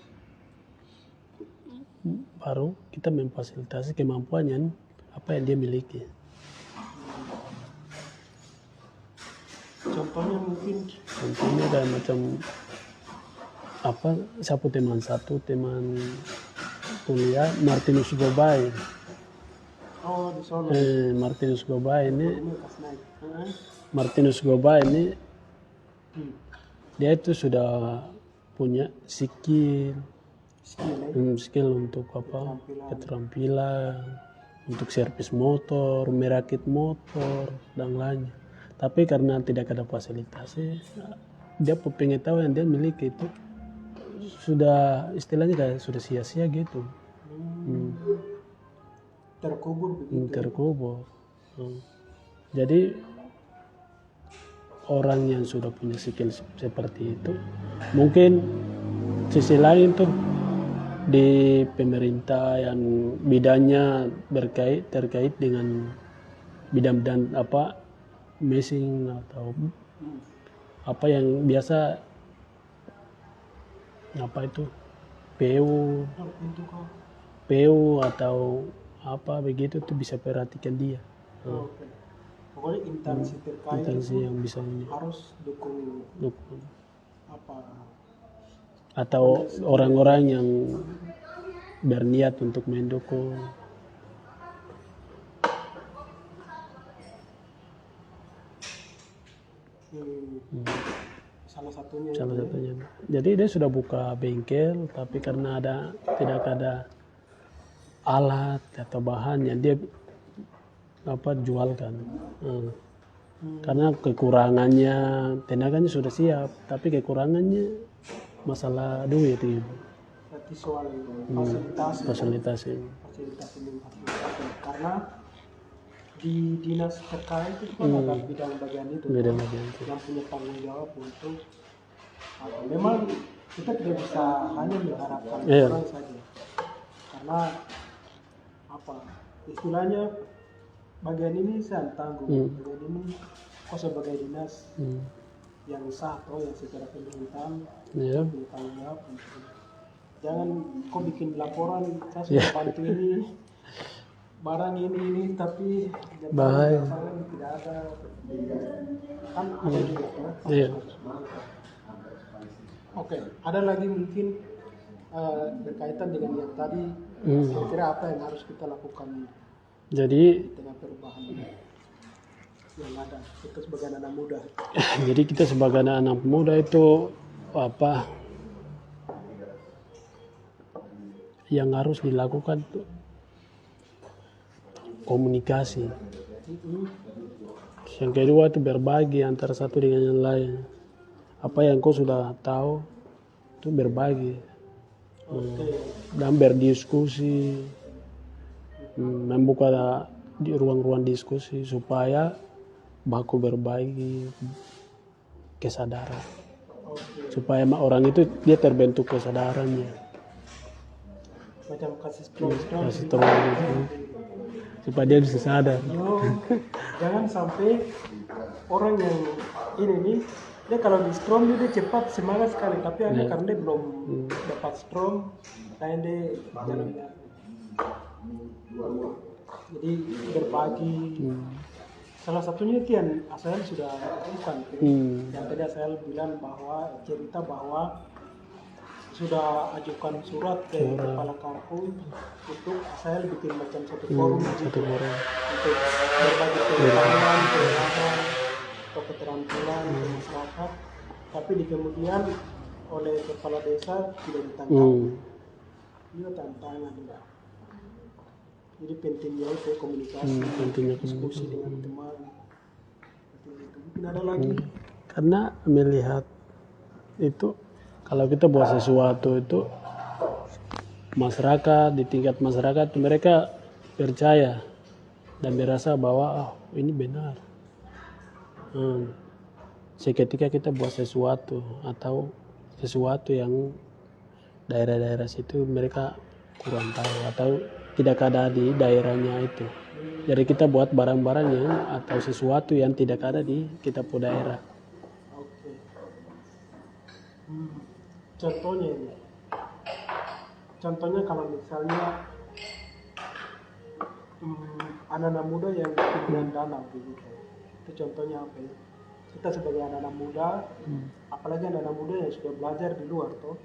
baru kita memfasilitasi kemampuannya apa yang dia miliki. contohnya mungkin Contohnya kayak macam siapa teman kuliah Martinus Gobai. di Solo Martinus Gobai ini ini pas naik. Martinus Gobai ini Hmm. dia itu sudah punya skill untuk keterampilan untuk servis motor, merakit motor dan lainnya. Tapi karena tidak ada fasilitasi, dia pengetahuan yang dia miliki itu sudah istilahnya kayak sudah sia-sia gitu. Terkubur begitu. Terkubur. Jadi orang yang sudah punya skill seperti itu, mungkin sisi lain tuh di pemerintah yang bidangnya terkait dengan bidang mesin atau apa yang biasa PU atau apa begitu tuh bisa perhatikan dia. Oke. Pokoknya instansi terkait Instansi itu yang bisa ini harus dukung apa atau orang-orang yang berniat untuk mendukung. salah satunya Jadi dia sudah buka bengkel, tapi karena tidak ada alat atau bahan yang dia jualkan. Karena kekurangannya, tenaganya sudah siap, tapi kekurangannya masalah duit gitu. berarti soal Fasilitasi. Karena di dinas terkait itu kan ada bidang bagian itu yang punya tanggung jawab untuk memang kita tidak bisa hanya mengharapkan orang saja, karena istilahnya bagian ini saya tanggung, bagian ini kok sebagai dinas yang sah atau yang secara pemerintahan punya tanggung jawab untuk jangan kok bikin laporan saya sudah bantu ini barang ini tapi bahaya tidak ada kan ada juga Oke, ada lagi mungkin berkaitan dengan yang tadi kira-kira apa yang harus kita lakukan jadi di tengah perubahan yang ada kita sebagai anak muda. Jadi kita sebagai anak muda itu yang harus dilakukan tuh komunikasi. Yang kedua itu berbagi antara satu dengan yang lain. Apa yang kau sudah tahu itu berbagi. Oke. dan berdiskusi, membuka di ruang-ruang diskusi supaya baku berbagi kesadaran, Oke. supaya orang itu dia terbentuk kesadarannya, Macam kasih strong kasih terus gitu, supaya dia bisa sadar. Yo, jangan sampai orang yang ini nih, dia kalau di strom dia cepat semangat sekali, tapi ada karena dia belum dapat strom, dan dia jalan. Jadi berbagi. Salah satunya itu yang Asael sudah lakukan. Yang tadi Asael bilang bahwa cerita bahwa sudah ajukan surat ke kepala kampung untuk Asael bikin macam satu forum gitu, untuk berbagi pengetahuan, atau keterampilan ke masyarakat, tapi di kemudian oleh kepala desa tidak ditanggapi. Itu tantangan juga. Jadi pentingnya itu komunikasi, diskusi dengan teman. Itu. Mungkin ada lagi. Karena melihat itu, kalau kita buat sesuatu itu masyarakat, di tingkat masyarakat mereka percaya dan merasa bahwa ini benar. Seketika kita buat sesuatu atau sesuatu yang daerah-daerah situ mereka kurang tahu atau tidak ada di daerahnya itu, jadi kita buat barang-barang yang atau sesuatu yang tidak ada di kita punya daerah. Oke. Contohnya ini. Contohnya kalau misalnya anak-anak muda yang pimpinan danau begitu. Itu contohnya apa ya? Kita sebagai anak-anak muda, apalagi anak-anak muda yang sudah belajar di luar toh.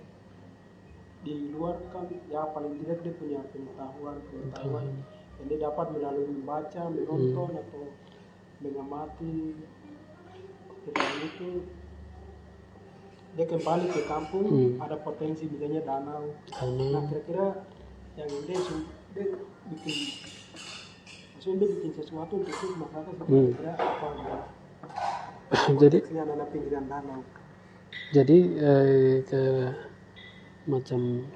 Di luar kan ya paling tidak dia punya pengetahuan yang dia dapat melalui membaca, menonton atau mengamati. Setelah itu dia kembali ke kampung, ada potensi misalnya danau. Nah kira-kira yang dia bikin, maksudnya dia bikin sesuatu untuk itu masyarakat kira-kira apa ya? Jadi anak pinggiran danau. Jadi ke macam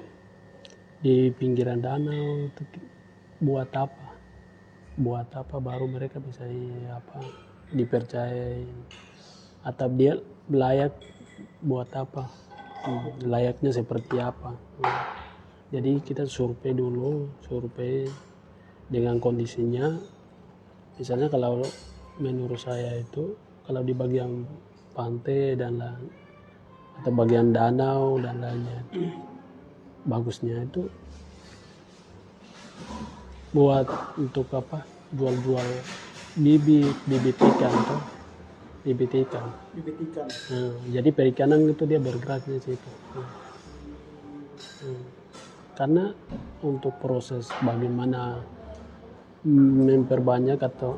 di pinggiran danau itu buat apa baru mereka bisa dipercayai atau dia layak buat apa, layaknya seperti apa. Jadi kita survei dengan kondisinya. Misalnya kalau menurut saya itu kalau di bagian pantai dan atau bagian danau dan lainnya itu bagusnya itu buat untuk apa, jual bibit ikan tuh, bibit ikan. Jadi perikanan itu dia bergerak di situ. Karena untuk proses bagaimana memperbanyak atau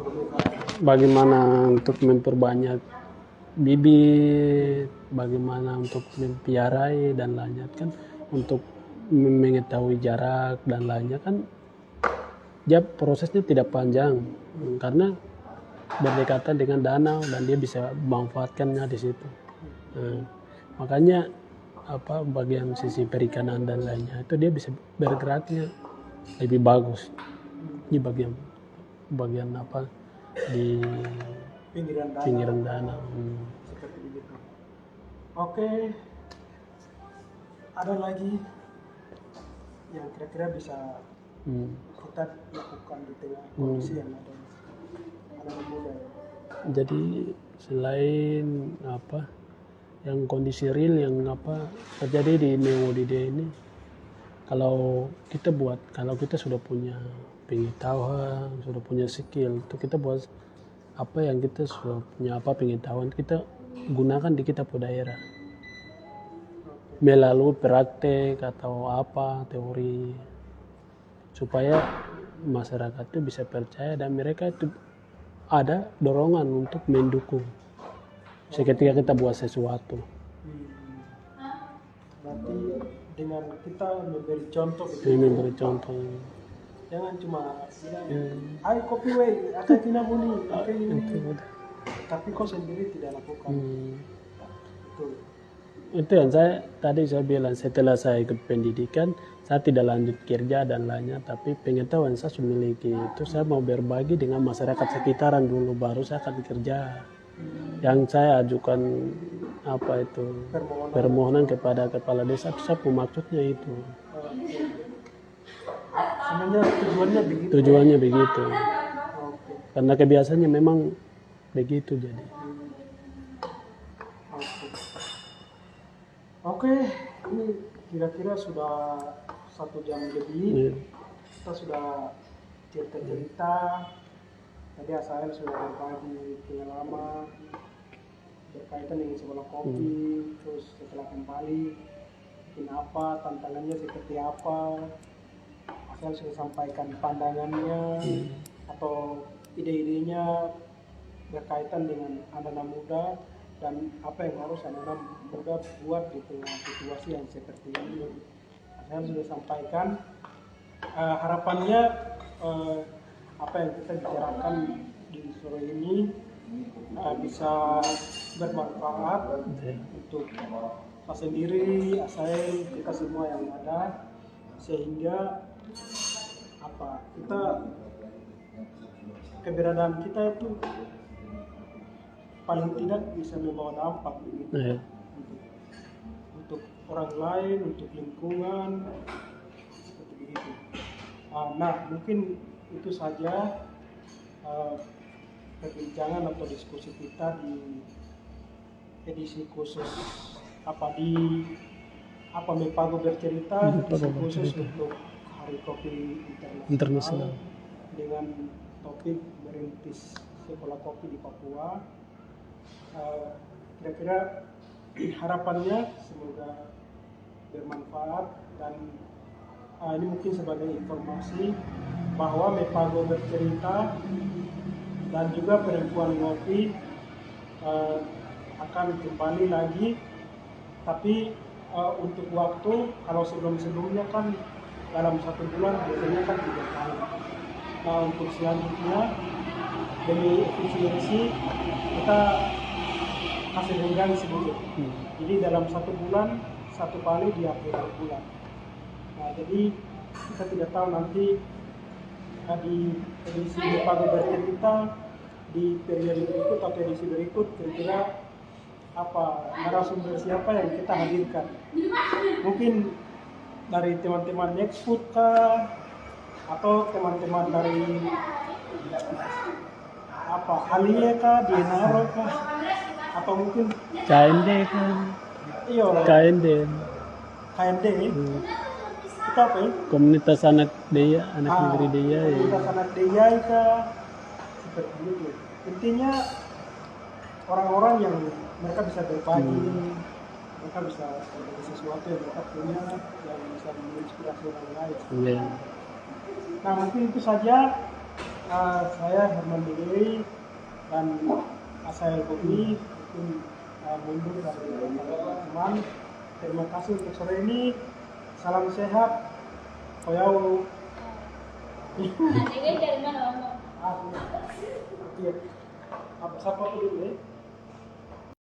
bagaimana untuk memperbanyak bibit, bagaimana untuk mempiarai dan lainnya kan, untuk mengetahui jarak dan lainnya kan dia prosesnya tidak panjang karena berdekatan dengan danau dan dia bisa memanfaatkannya di situ. Makanya bagian sisi perikanan dan lainnya itu dia bisa bergeraknya lebih bagus di bagian di pinggiran danau. Seperti begitu. Oke. Ada lagi yang kira-kira bisa kita lakukan di tengah kondisi yang ada anak muda. Jadi selain yang kondisi real yang terjadi di Neo Dide ini, kalau kita sudah punya pengetahuan, sudah punya skill, itu kita buat apa yang kita sudah punya pengetahuan kita gunakan di kita punya daerah melalui praktek atau teori, supaya masyarakat itu bisa percaya dan mereka itu ada dorongan untuk mendukung seketika kita buat sesuatu. Berarti dengan kita memberi contoh gitu. Memberi contoh. Jangan cuma bilang, ayo kopi weh, akan kita bunyi, ini. Tapi kau sendiri tidak lakukan. Betul. itu yang saya bilang, setelah saya ikut pendidikan saya tidak lanjut kerja dan lainnya, tapi pengetahuan saya sudah miliki itu saya mau berbagi dengan masyarakat sekitaran dulu baru saya akan kerja. Yang saya ajukan apa itu permohonan kepada kepala desa itu saya maksudnya itu. Sebenarnya tujuannya begitu. Tujuannya begitu. Oke. Karena kebiasaannya memang begitu jadi. Oke, ini kira-kira sudah 1 jam lebih. Iya. Kita sudah cerita-cerita. Tadi Asael sudah berbagi pengalaman berkaitan dengan sekolah kopi, terus setelah kembali bikin apa, tantangannya seperti apa. Asael sudah sampaikan pandangannya atau ide-idenya berkaitan dengan anak-anak muda dan apa yang harus anak-anak muda buat di tengah situasi yang seperti ini. Saya sudah sampaikan harapannya apa yang kita bicarakan di sore ini bisa bermanfaat untuk saya sendiri, Asael, kita semua yang ada, sehingga apa kita keberadaan kita itu paling tidak bisa membawa dampak begitu. Iya. Untuk orang lain, untuk lingkungan, seperti begitu. Nah, mungkin itu saja perbincangan atau diskusi kita di edisi khusus Mepago bercerita, edisi khusus untuk Hari Kopi Internasional dengan topik merintis sekolah kopi di Papua. Kira-kira harapannya semoga bermanfaat dan ini mungkin sebagai informasi bahwa Mepago bercerita dan juga Perempuan Ngopi akan kembali lagi, tapi untuk waktu kalau sebelum-sebelumnya kan dalam 1 bulan biasanya kan 3 kali. Nah, untuk selanjutnya demi efisiensi kita kasih renggang sedikit. Jadi dalam 1 bulan 1 kali di akhir bulan. Nah, jadi kita tidak tahu nanti di edisi Mepago bercerita di periode berikut atau edisi berikut kira-kira apa narasumber siapa yang kita hadirkan. Mungkin dari teman-teman Nextfood kah, atau teman-teman dari apa Alie kah, Dienaro kah, atau mungkin KND kan. iya KND. KND itu apa ya? Komunitas anak Deya, anak negeri Deya ya. Komunitas anak Deya kah, seperti itu. Intinya orang-orang yang mereka bisa berbagi, mereka bisa berbagi sesuatu yang mereka punya yang bisa menginspirasi orang lain. Iya. Nah, mungkin itu saja. Saya Herman Dewi dan Asael Kopi mungkin mundur dari teman-teman. Terima kasih untuk sore ini. Salam sehat. Koyau. Nah, dari mana ngomong? Iya. Apa siapa dulu ya?